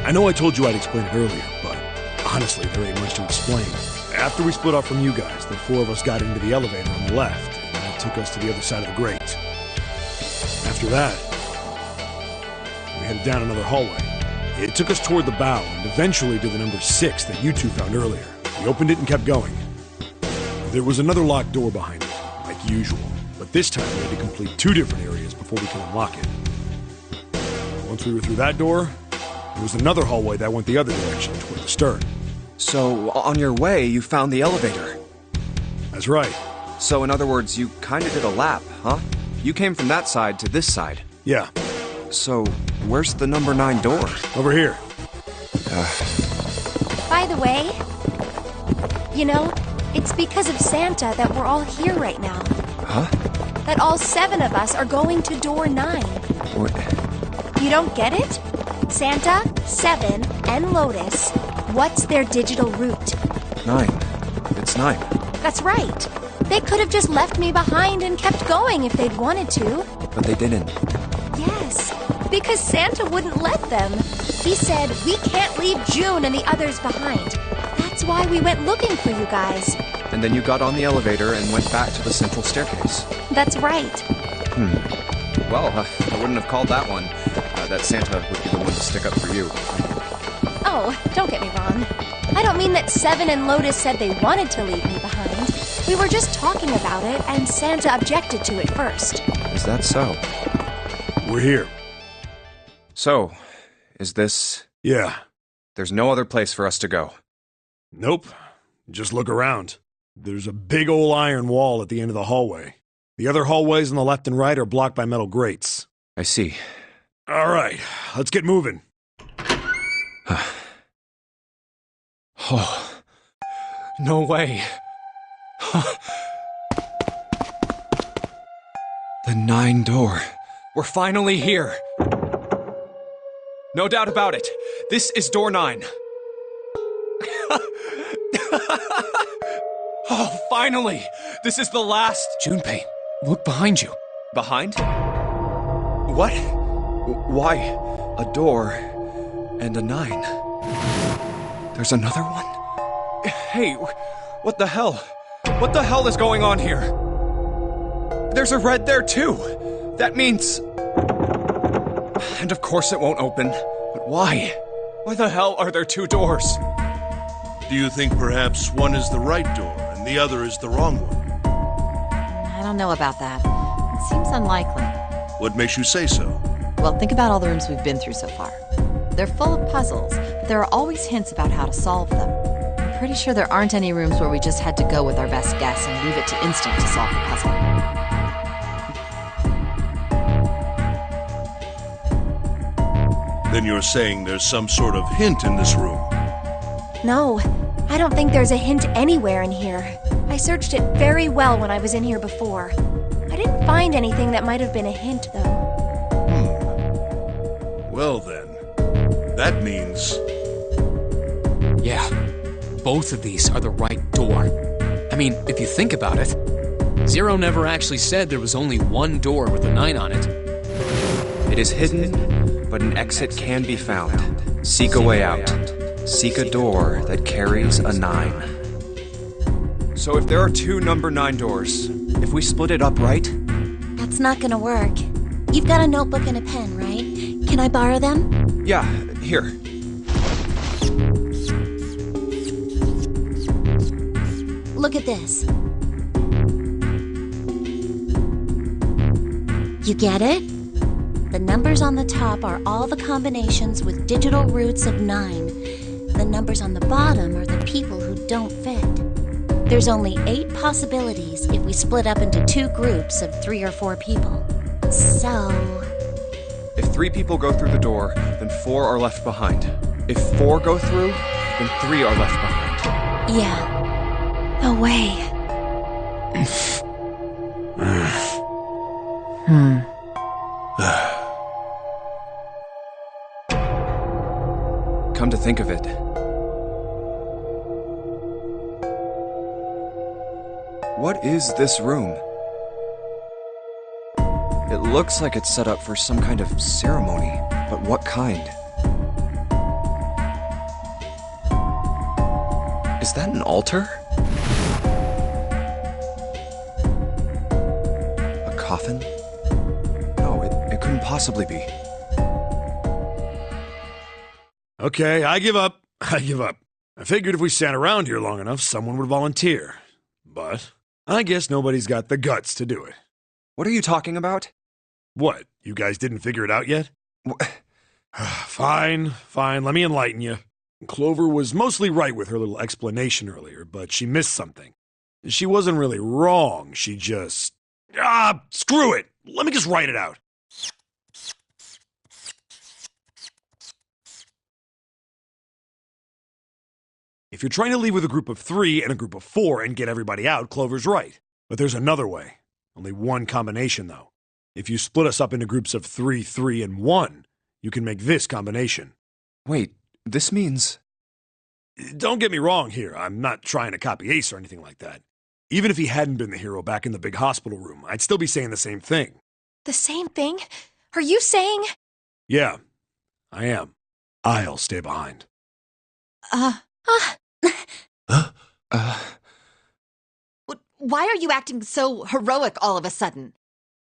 I know I told you I'd explain it earlier, but honestly, there ain't much to explain. After we split off from you guys, the 4 of us got into the elevator on the left, and that took us to the other side of the grate. After that, we headed down another hallway. It took us toward the bow, and eventually to the number 6 that you two found earlier. We opened it and kept going. There was another locked door behind it, like usual, but this time we had to complete 2 different areas before we could unlock it. Once we were through that door, there was another hallway that went the other direction, toward the stern. So, on your way, you found the elevator. That's right. So, in other words, you kinda did a lap, huh? You came from that side to this side. Yeah, So, where's the number 9 door? over here. By the way, you know, it's because of Santa that we're all here right now. Huh? That all 7 of us are going to door 9. What? You don't get it? Santa, 7, and Lotus, what's their digital route? 9. It's 9. That's right. They could have just left me behind and kept going if they'd wanted to. But they didn't. Yes, because Santa wouldn't let them. He said, we can't leave June and the others behind. That's why we went looking for you guys. And then you got on the elevator and went back to the central staircase. That's right. Well, I wouldn't have called that one. That Santa would be the one to stick up for you. Oh, don't get me wrong. I don't mean that 7 and Lotus said they wanted to leave me behind. We were just talking about it, and Santa objected to it first. Is that so? We're here. So, is this... Yeah. There's no other place for us to go. Nope. Just look around. There's a big old iron wall at the end of the hallway. The other hallways on the left and right are blocked by metal grates. I see. All right, let's get moving. Oh, no way. The 9 door. We're finally here. No doubt about it. This is door 9. Oh, finally! This is the last... Junpei, look behind you. Behind? What? Why? A door and a 9. There's another one? Hey, what the hell? What the hell is going on here? There's a red there too. That means... And of course it won't open. But why? Why the hell are there 2 doors? Do you think perhaps one is the right door and the other is the wrong one? I don't know about that. It seems unlikely. What makes you say so? Well, think about all the rooms we've been through so far. They're full of puzzles, but there are always hints about how to solve them. I'm pretty sure there aren't any rooms where we just had to go with our best guess and leave it to instinct to solve the puzzle. Then you're saying there's some sort of hint in this room? No, I don't think there's a hint anywhere in here. I searched it very well when I was in here before. I didn't find anything that might have been a hint, though. Well then, that means... Yeah, both of these are the right door. I mean, if you think about it, Zero never actually said there was only one door with a 9 on it. It is hidden, but an exit can be found. Seek a way out. Seek a door that carries a 9. So if there are 2 number 9 doors, if we split it up, right? That's not gonna work. You've got a notebook and a pen, right? Can I borrow them? Yeah, here. Look at this. You get it? The numbers on the top are all the combinations with digital roots of 9. The numbers on the bottom are the people who don't fit. There's only 8 possibilities if we split up into 2 groups of 3 or 4 people. So... If 3 people go through the door, then 4 are left behind. If 4 go through, then 3 are left behind. Yeah. No way. Come to think of it, what is this room? It looks like it's set up for some kind of ceremony, but what kind? Is that an altar? A coffin? No, it couldn't possibly be. Okay, I give up. I figured if we sat around here long enough, someone would volunteer. But I guess nobody's got the guts to do it. What are you talking about? What, you guys didn't figure it out yet? Fine, let me enlighten you. Clover was mostly right with her little explanation earlier, but she missed something. She wasn't really wrong, she just... screw it! Let me just write it out. If you're trying to leave with a group of 3 and a group of 4 and get everybody out, Clover's right. But there's another way. Only one combination, though. If you split us up into groups of 3, 3, and 1, you can make this combination. Wait, this means... Don't get me wrong here. I'm not trying to copy Ace or anything like that. Even if he hadn't been the hero back in the big hospital room, I'd still be saying the same thing. The same thing? Are you saying? Yeah, I am. I'll stay behind. Why are you acting so heroic all of a sudden?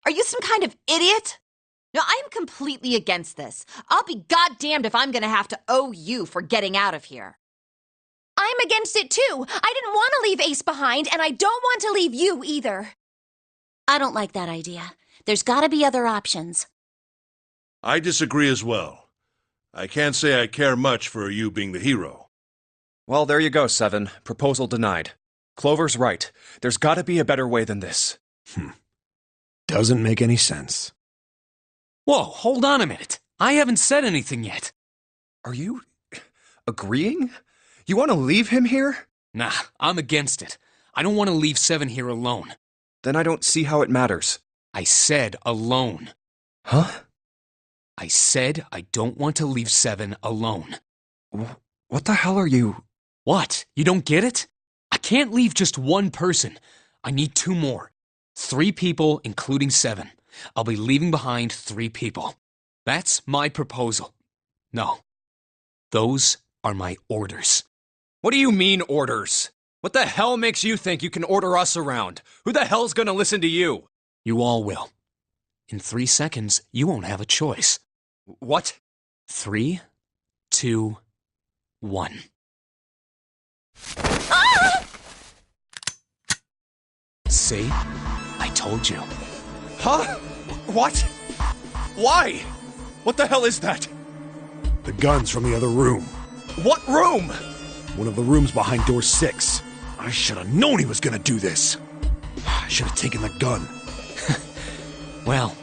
Are you some kind of idiot? No, I am completely against this. I'll be goddamned if I'm gonna have to owe you for getting out of here. I'm against it too. I didn't want to leave Ace behind, and I don't want to leave you either. I don't like that idea. There's gotta be other options. I disagree as well. I can't say I care much for you being the hero. Well, there you go, Seven. Proposal denied. Clover's right. There's gotta be a better way than this. Doesn't make any sense. Whoa, hold on a minute. I haven't said anything yet. Are you... agreeing? You want to leave him here? Nah, I'm against it. I don't want to leave Seven here alone. Then I don't see how it matters. I said alone. Huh? I said I don't want to leave Seven alone. What the hell are you... What? You don't get it? I can't leave just one person. I need 2 more. 3 people, including Seven. I'll be leaving behind 3 people. That's my proposal. No. Those are my orders. What do you mean, orders? What the hell makes you think you can order us around? Who the hell's gonna listen to you? You all will. In 3 seconds, you won't have a choice. What? 3, 2, 1. See? I told you. Huh? What? Why? What the hell is that? The gun's from the other room. What room? One of the rooms behind door 6. I should have known he was gonna do this. I should have taken the gun. Well,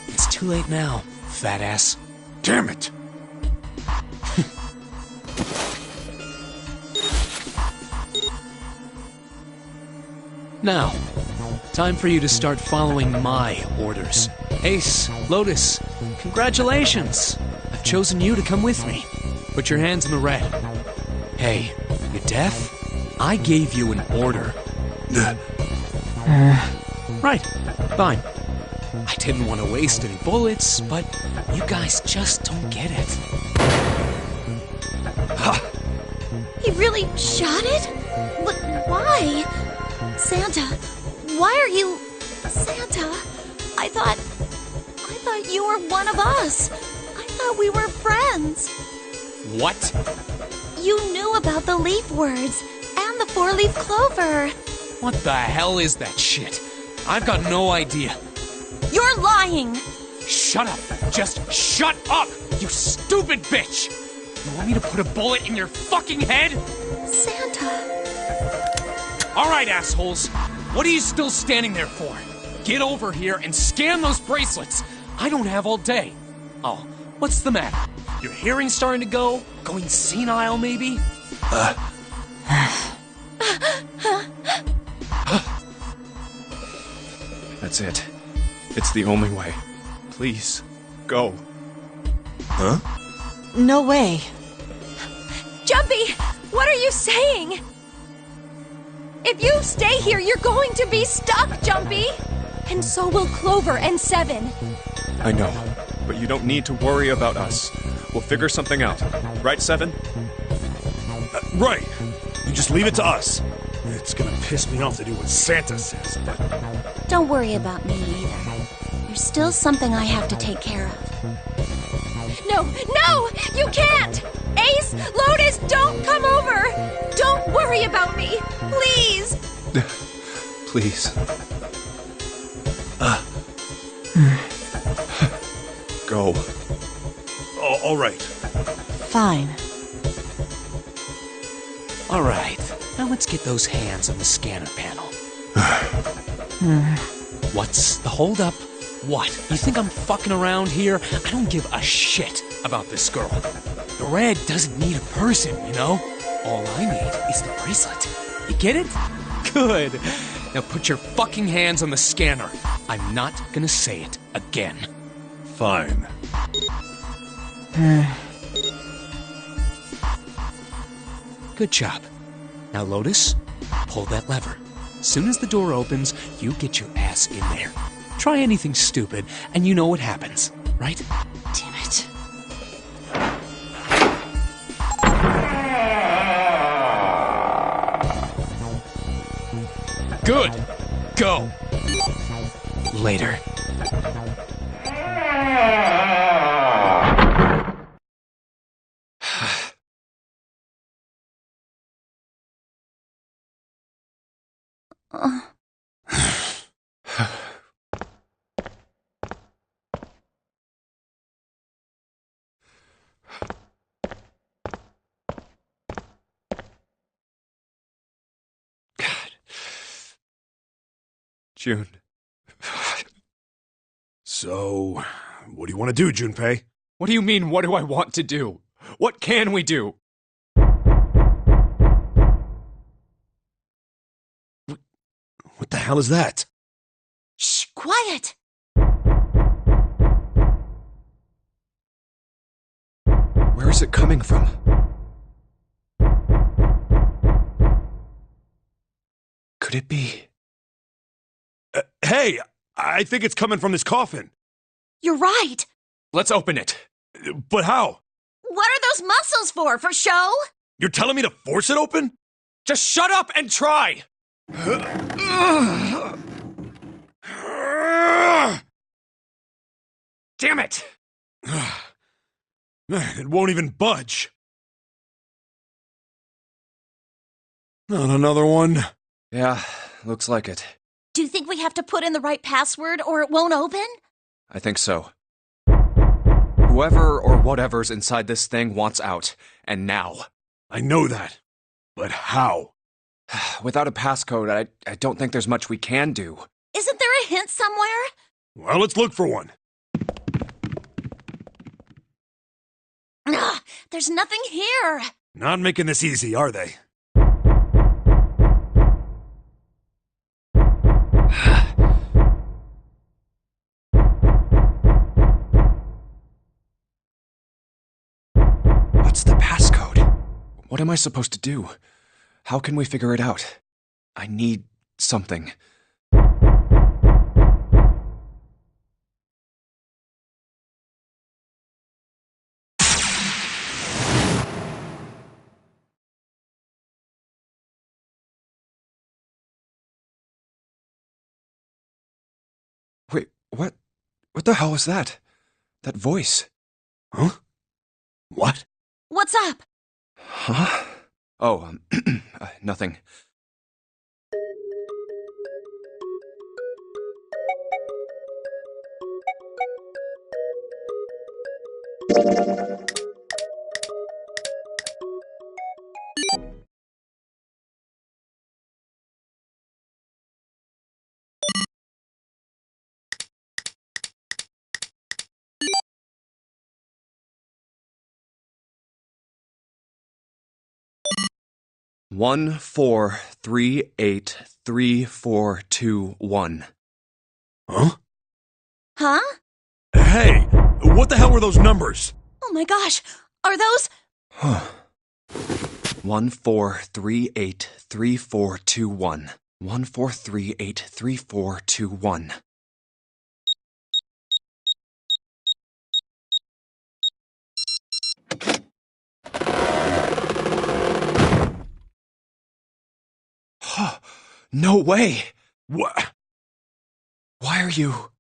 it's too late now, fat ass. Damn it! Now, time for you to start following my orders. Ace, Lotus, congratulations! I've chosen you to come with me. Put your hands in the red. Hey, you deaf? I gave you an order. Right, fine. I didn't want to waste any bullets, but you guys just don't get it. He really shot it? But why? Santa, why are you... Santa, I thought you were one of us. I thought we were friends. What? You knew about the leaf words and the four-leaf clover. What the hell is that shit? I've got no idea. You're lying. Shut up. Just shut up, you stupid bitch. You want me to put a bullet in your fucking head? Santa. All right, assholes. What are you still standing there for? Get over here and scan those bracelets. I don't have all day. Oh, what's the matter? Your hearing's starting to go? Going senile, maybe? That's it. It's the only way. Please, go. Huh? No way. Jumpy, what are you saying? If you stay here, you're going to be stuck, Jumpy. And so will Clover and Seven. I know, but you don't need to worry about us. We'll figure something out. Right, Seven? Right. You just leave it to us. It's gonna piss me off to do what Santa says, but... Don't worry about me either. There's still something I have to take care of. No, you can't! Ace, Lotus, don't come over! Don't worry about me, please! Please. Go. All right. Fine. All right. Now let's get those hands on the scanner panel. What's the holdup? What? You think I'm fucking around here? I don't give a shit about this girl. The red doesn't need a person, you know? All I need is the bracelet. You get it? Good. Now put your fucking hands on the scanner. I'm not gonna say it again. Fine. Good job. Now, Lotus, pull that lever. Soon as the door opens, you get your ass in there. Try anything stupid, and you know what happens, right? Damn it. Good. Go. Later. June. So, what do you want to do, Junpei? What do you mean, what do I want to do? What can we do? What the hell is that? Shh, quiet! Where is it coming from? Could it be? Hey, I think it's coming from this coffin. You're right! Let's open it. But how? What are those muscles for? For show? You're telling me to force it open? Just shut up and try! Damn it! Man, it won't even budge. Not another one. Yeah, looks like it. Do you think we have to put in the right password or it won't open? I think so. Whoever or whatever's inside this thing wants out, and now. I know that. But how? Without a passcode, I don't think there's much we can do. Isn't there a hint somewhere? Well, let's look for one. There's nothing here. Not making this easy, are they? What's the passcode? What am I supposed to do? How can we figure it out? I need something. Wait, what? What the hell was that? That voice? Huh? What? What's up? Huh? Oh, nothing. One 4 3 8 3 4 2 1. Huh? Huh? Hey, what the hell were those numbers? Oh my gosh, are those... 1 4 3 8 3 4 2 1. 1 4 3 8 3 4 2 1. No way! What? Why are you...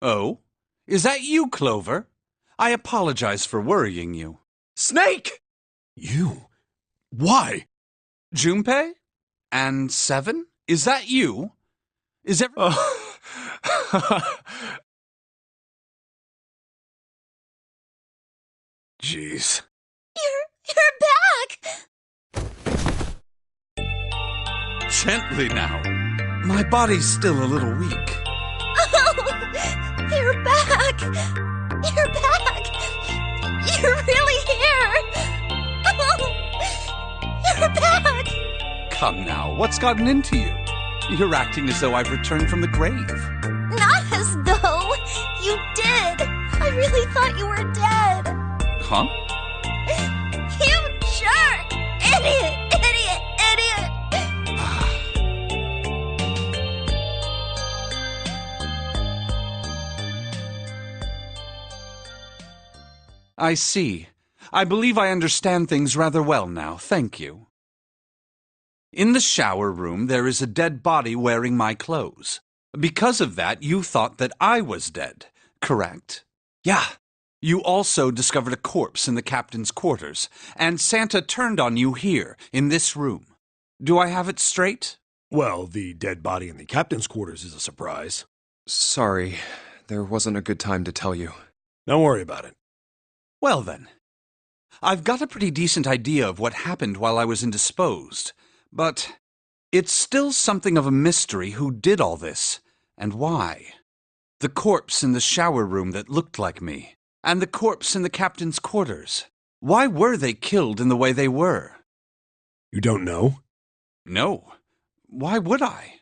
Oh? Is that you, Clover? I apologize for worrying you. Snake! You? Why? Junpei? And 7? Is that you? Is everyone... Jeez. You're back! Gently now. My body's still a little weak. Oh, you're back! You're back! You're really here! Oh, you're back! Come now, what's gotten into you? You're acting as though I've returned from the grave. Not as though! You did! I really thought you were dead! Huh? You jerk! Idiot! Idiot! Idiot! I see. I believe I understand things rather well now, thank you. In the shower room, there is a dead body wearing my clothes. Because of that, you thought that I was dead, correct? Yeah. You also discovered a corpse in the captain's quarters, and Santa turned on you here, in this room. Do I have it straight? Well, the dead body in the captain's quarters is a surprise. Sorry, there wasn't a good time to tell you. Don't worry about it. Well then, I've got a pretty decent idea of what happened while I was indisposed, but it's still something of a mystery who did all this, and why. The corpse in the shower room that looked like me, and the corpse in the captain's quarters. Why were they killed in the way they were? You don't know? No. Why would I?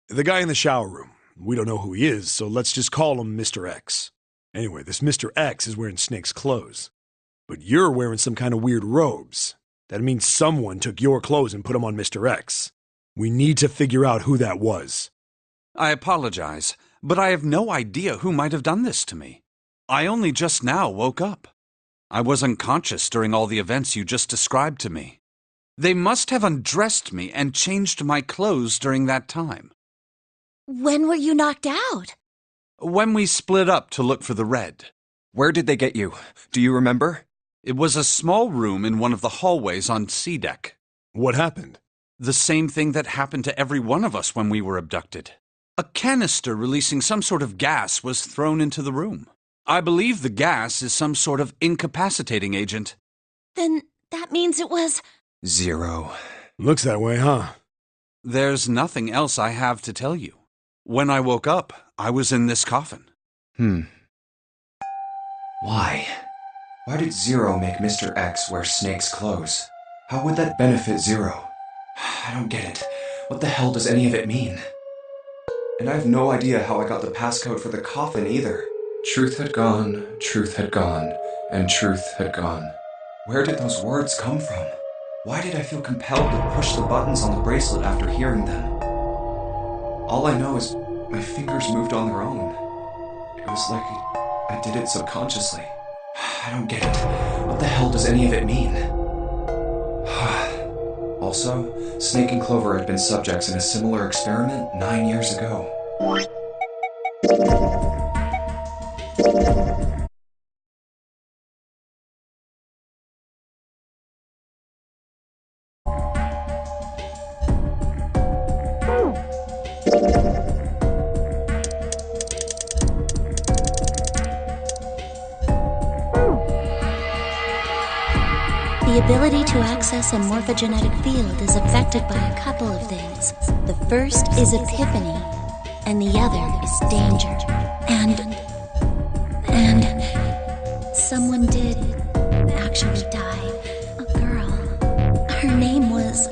The guy in the shower room. We don't know who he is, so let's just call him Mr. X. Anyway, this Mr. X is wearing Snake's clothes. But you're wearing some kind of weird robes. That means someone took your clothes and put them on Mr. X. We need to figure out who that was. I apologize, but I have no idea who might have done this to me. I only just now woke up. I was unconscious during all the events you just described to me. They must have undressed me and changed my clothes during that time. When were you knocked out? When we split up to look for the red. Where did they get you? Do you remember? It was a small room in one of the hallways on C deck. What happened? The same thing that happened to every one of us when we were abducted. A canister releasing some sort of gas was thrown into the room. I believe the gas is some sort of incapacitating agent. Then that means it was... 0. Looks that way, huh? There's nothing else I have to tell you. When I woke up, I was in this coffin. Why? Why did 0 make Mr. X wear Snake's clothes? How would that benefit 0? I don't get it. What the hell does any of it mean? And I have no idea how I got the passcode for the coffin either. Truth had gone, and truth had gone. Where did those words come from? Why did I feel compelled to push the buttons on the bracelet after hearing them? All I know is my fingers moved on their own. It was like I did it subconsciously. I don't get it. What the hell does any of it mean? Also, Snake and Clover had been subjects in a similar experiment 9 years ago. The ability to access a morphogenetic field is affected by a couple of things. The first is epiphany, and the other is danger. And someone did actually die. A girl. Her name was...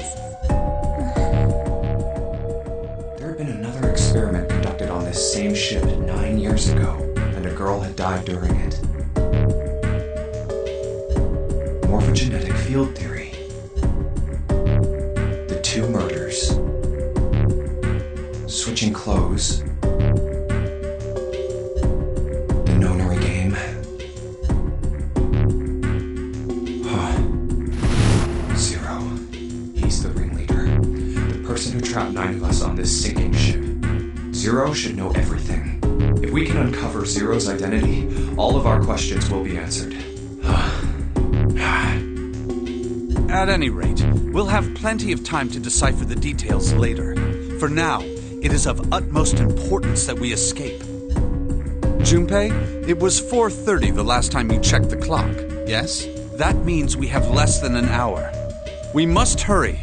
There had been another experiment conducted on this same ship 9 years ago, and a girl had died during it. Morphogenetic field theory. The 2 murders. Switching clothes. The nonary game. Zero. He's the ringleader. The person who trapped 9 of us on this sinking ship. Zero should know everything. If we can uncover Zero's identity, all of our questions will be answered. At any rate, we'll have plenty of time to decipher the details later. For now, it is of utmost importance that we escape. Junpei, it was 4:30 the last time you checked the clock, yes? That means we have less than an hour. We must hurry.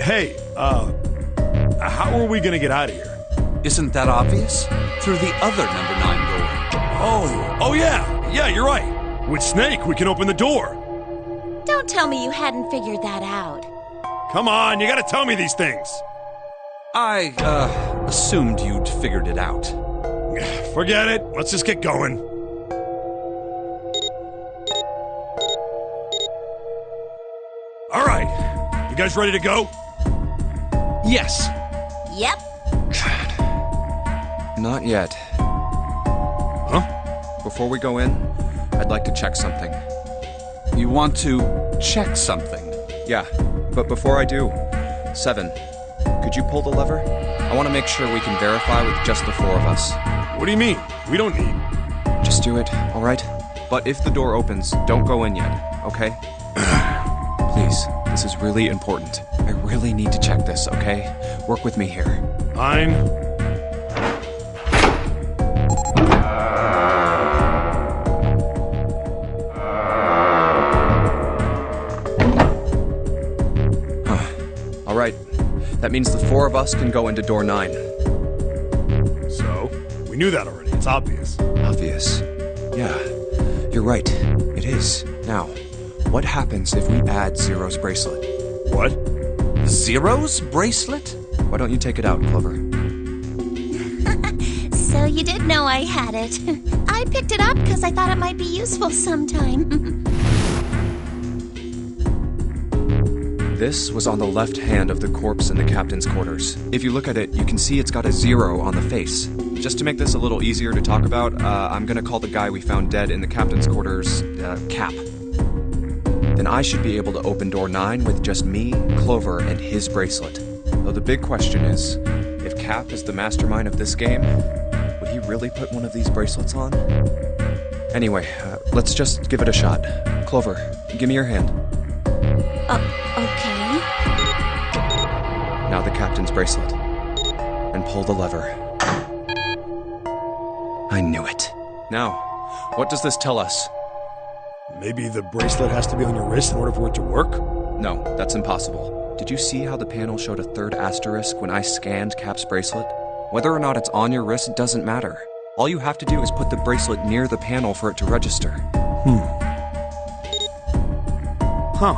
Hey, how are we gonna get out of here? Isn't that obvious? Through the other number 9 door. Oh yeah, you're right. With Snake, we can open the door. Don't tell me you hadn't figured that out. Come on, you gotta tell me these things. I, assumed you'd figured it out. Forget it. Let's just get going. All right. You guys ready to go? Yes. Yep. Not yet. Huh? Before we go in, I'd like to check something. You want to check something? Yeah, but before I do, 7, could you pull the lever? I want to make sure we can verify with just the 4 of us. What do you mean? We don't need... Just do it, all right? But if the door opens, don't go in yet, okay? Please, this is really important. I really need to check this, okay? Work with me here. Fine. All right. That means the 4 of us can go into door 9. So? We knew that already. It's obvious. Obvious. Yeah, you're right. It is. Now, what happens if we add Zero's bracelet? What? Zero's bracelet? Why don't you take it out, Clover? So you did know I had it. I picked it up because I thought it might be useful sometime. This was on the left hand of the corpse in the captain's quarters. If you look at it, you can see it's got a 0 on the face. Just to make this a little easier to talk about, I'm gonna call the guy we found dead in the captain's quarters, Cap. Then I should be able to open door 9 with just me, Clover, and his bracelet. Though the big question is, if Cap is the mastermind of this game, would he really put one of these bracelets on? Anyway, let's just give it a shot. Clover, give me your hand. Okay. Now the captain's bracelet. And pull the lever. I knew it. Now, what does this tell us? Maybe the bracelet has to be on your wrist in order for it to work? No, that's impossible. Did you see how the panel showed a 3rd asterisk when I scanned Cap's bracelet? Whether or not it's on your wrist doesn't matter. All you have to do is put the bracelet near the panel for it to register. Huh.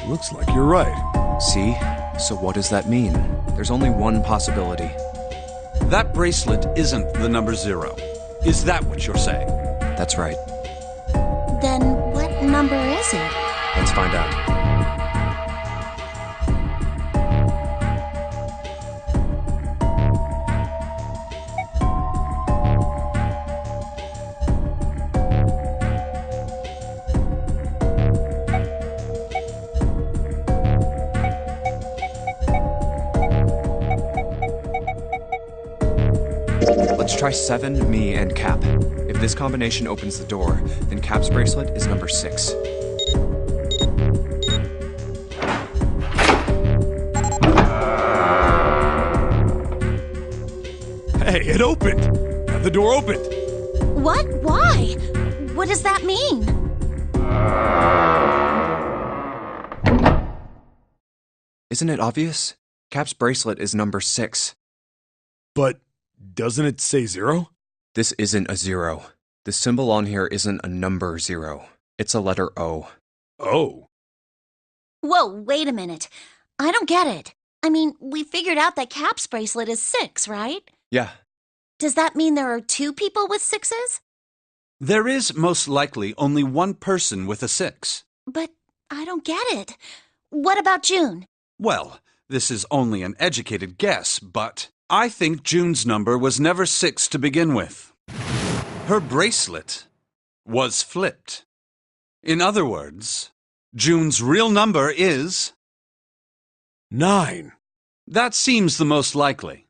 Looks like you're right. See? So what does that mean? There's only one possibility. That bracelet isn't the number 0. Is that what you're saying? That's right. Then what number is it? Let's find out. Let's try 7, me, and Cap. If this combination opens the door, then Cap's bracelet is number 6. Hey, it opened! The door opened! What? Why? What does that mean? Isn't it obvious? Cap's bracelet is number 6. But doesn't it say 0? This isn't a 0. The symbol on here isn't a number 0. It's a letter O. Oh. Whoa, wait a minute. I don't get it. I mean, we figured out that Cap's bracelet is 6, right? Yeah. Does that mean there are 2 people with 6s? There is most likely only one person with a 6. But I don't get it. What about June? Well, this is only an educated guess, but I think June's number was never 6 to begin with. Her bracelet was flipped. In other words, June's real number is 9. That seems the most likely.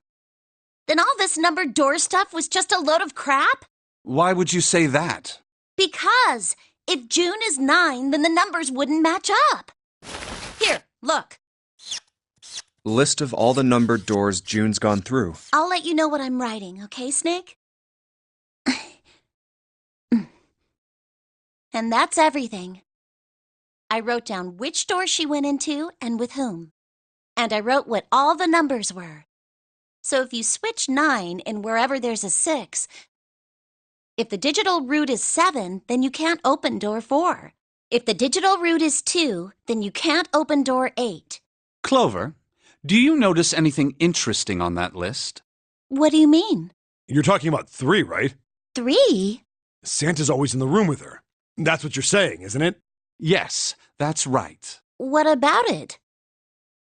Then all this numbered door stuff was just a load of crap? Why would you say that? Because if June is 9, then the numbers wouldn't match up. Here, look. List of all the numbered doors June's gone through. I'll let you know what I'm writing, okay, Snake? And that's everything. I wrote down which door she went into and with whom. And I wrote what all the numbers were. So if you switch 9 in wherever there's a 6, if the digital root is 7, then you can't open door 4. If the digital root is 2, then you can't open door 8. Clover, do you notice anything interesting on that list? What do you mean? You're talking about 3, right? 3? Santa's always in the room with her. That's what you're saying, isn't it? Yes, that's right. What about it?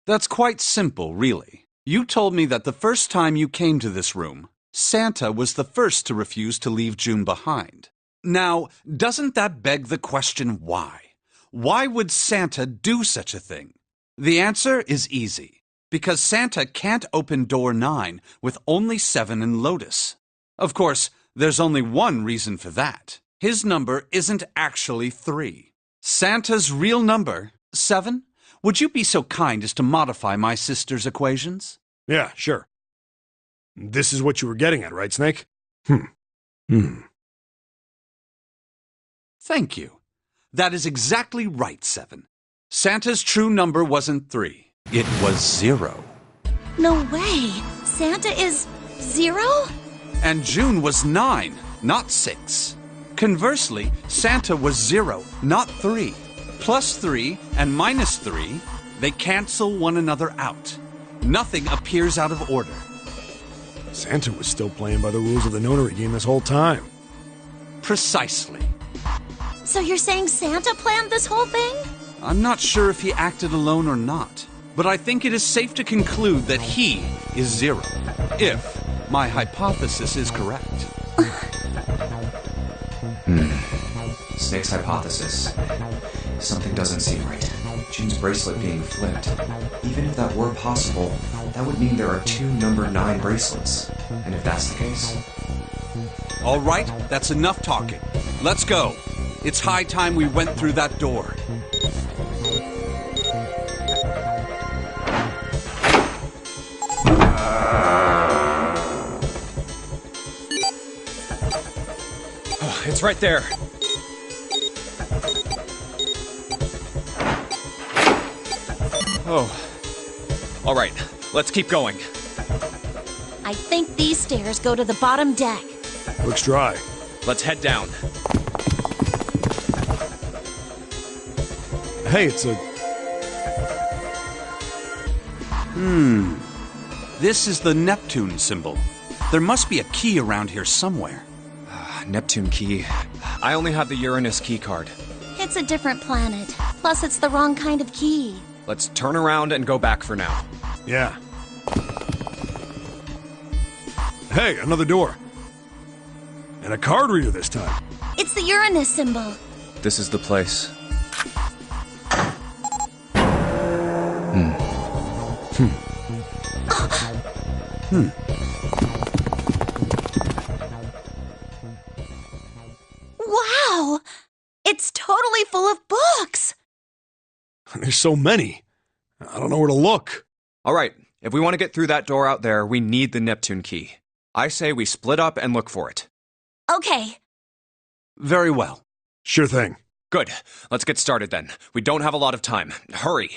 That's quite simple, really. You told me that the first time you came to this room, Santa was the first to refuse to leave June behind. Now, doesn't that beg the question why? Why would Santa do such a thing? The answer is easy. Because Santa can't open door 9 with only 7 in Lotus. Of course, there's only one reason for that. His number isn't actually 3. Santa's real number, 7? Would you be so kind as to modify my sister's equations? Yeah, sure. This is what you were getting at, right, Snake? Thank you. That is exactly right, 7. Santa's true number wasn't 3. It was 0. No way! Santa is 0? And June was 9, not 6. Conversely, Santa was 0, not 3. Plus 3 and minus 3, they cancel one another out. Nothing appears out of order. Santa was still playing by the rules of the nonary game this whole time. Precisely. So you're saying Santa planned this whole thing? I'm not sure if he acted alone or not, but I think it is safe to conclude that he is 0, if my hypothesis is correct. Snake's hypothesis. Something doesn't seem right. June's bracelet being flipped. Even if that were possible, that would mean there are 2 number 9 bracelets. And if that's the case... All right, that's enough talking. Let's go. It's high time we went through that door. Oh, it's right there. Oh. All right, let's keep going. I think these stairs go to the bottom deck. Looks dry. Let's head down. Hey, it's a... This is the Neptune symbol. There must be a key around here somewhere. Neptune key. I only have the Uranus key card. It's a different planet. Plus, it's the wrong kind of key. Let's turn around and go back for now. Yeah. Hey, another door. And a card reader this time. It's the Uranus symbol. This is the place. There's so many. I don't know where to look. All right, if we want to get through that door out there, we need the Neptune key. I say we split up and look for it. Okay. Very well. Sure thing. Good. Let's get started then. We don't have a lot of time. Hurry.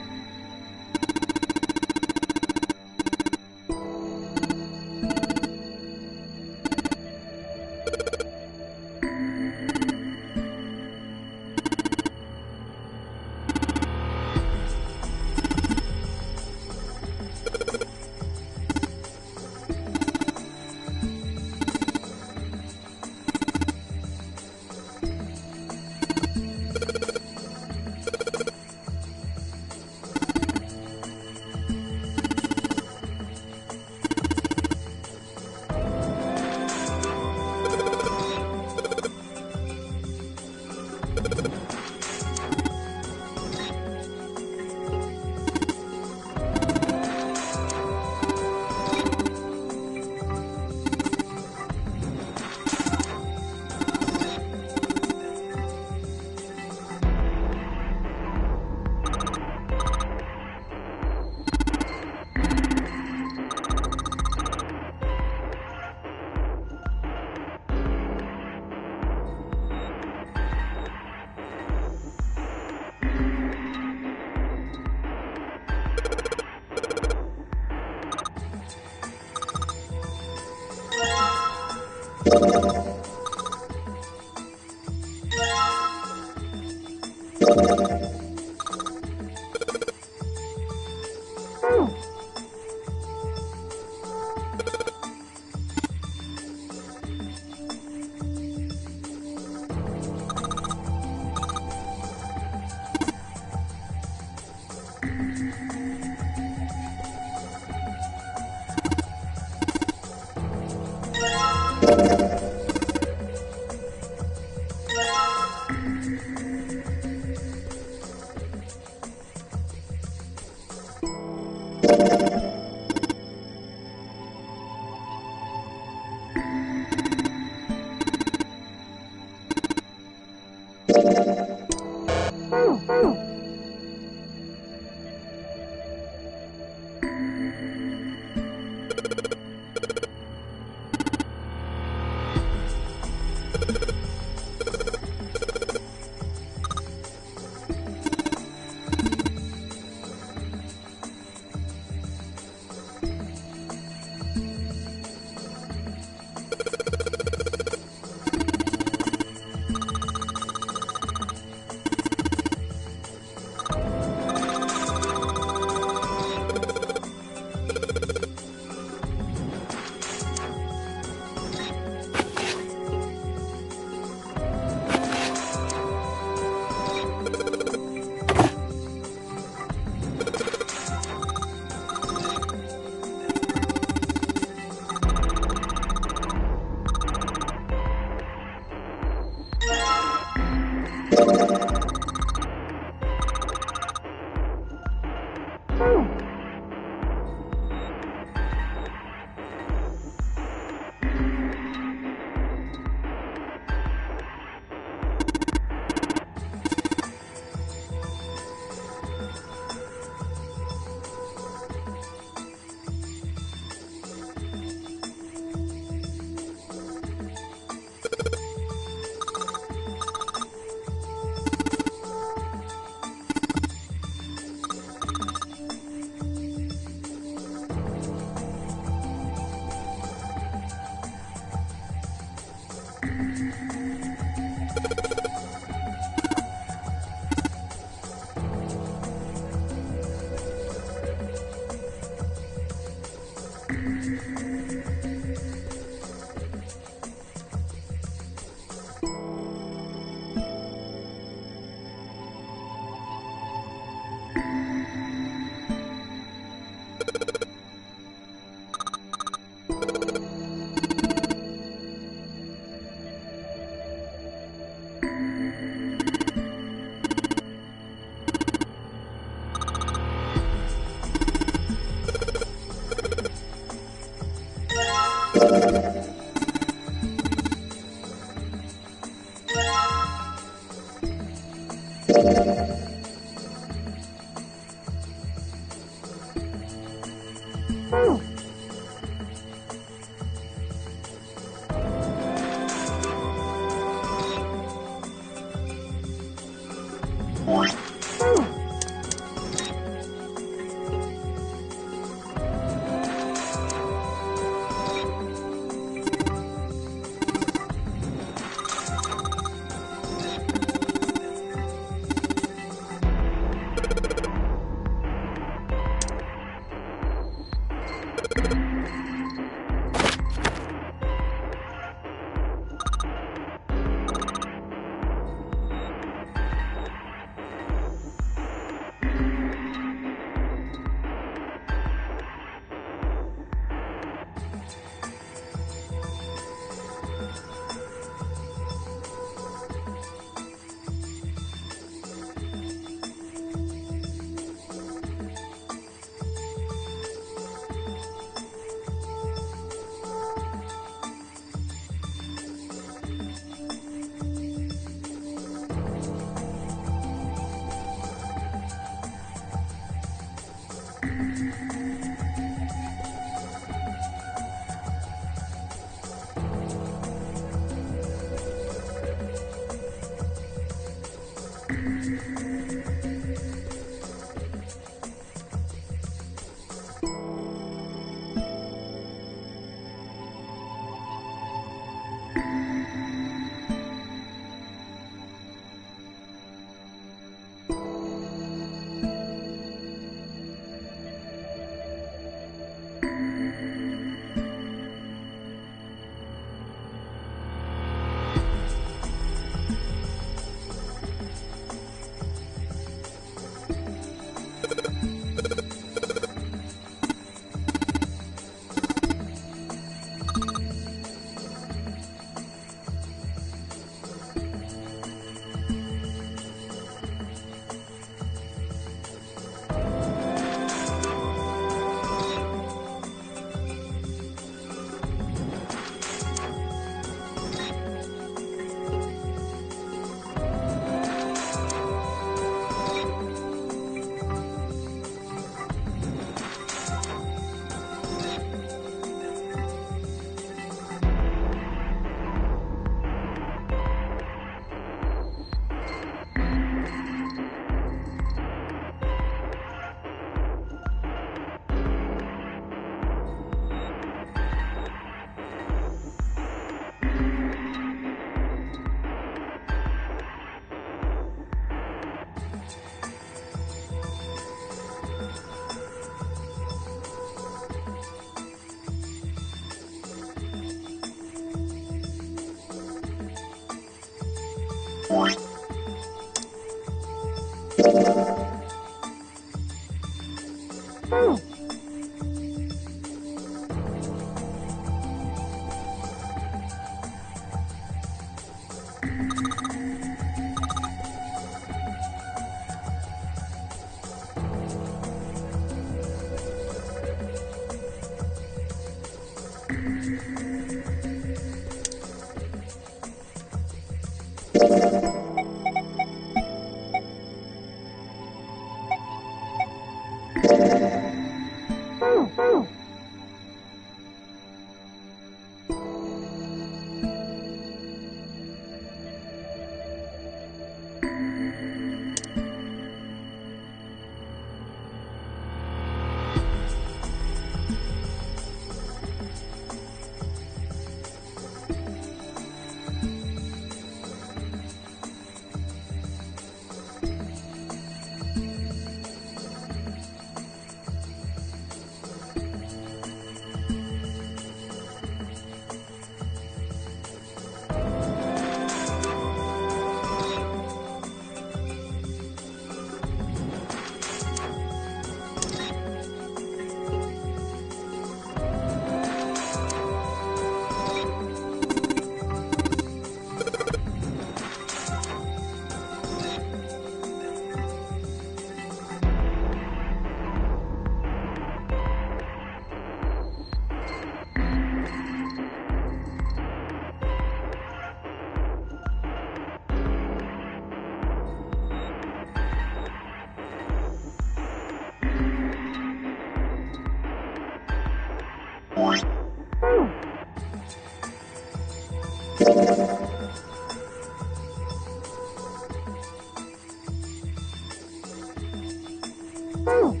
Oh.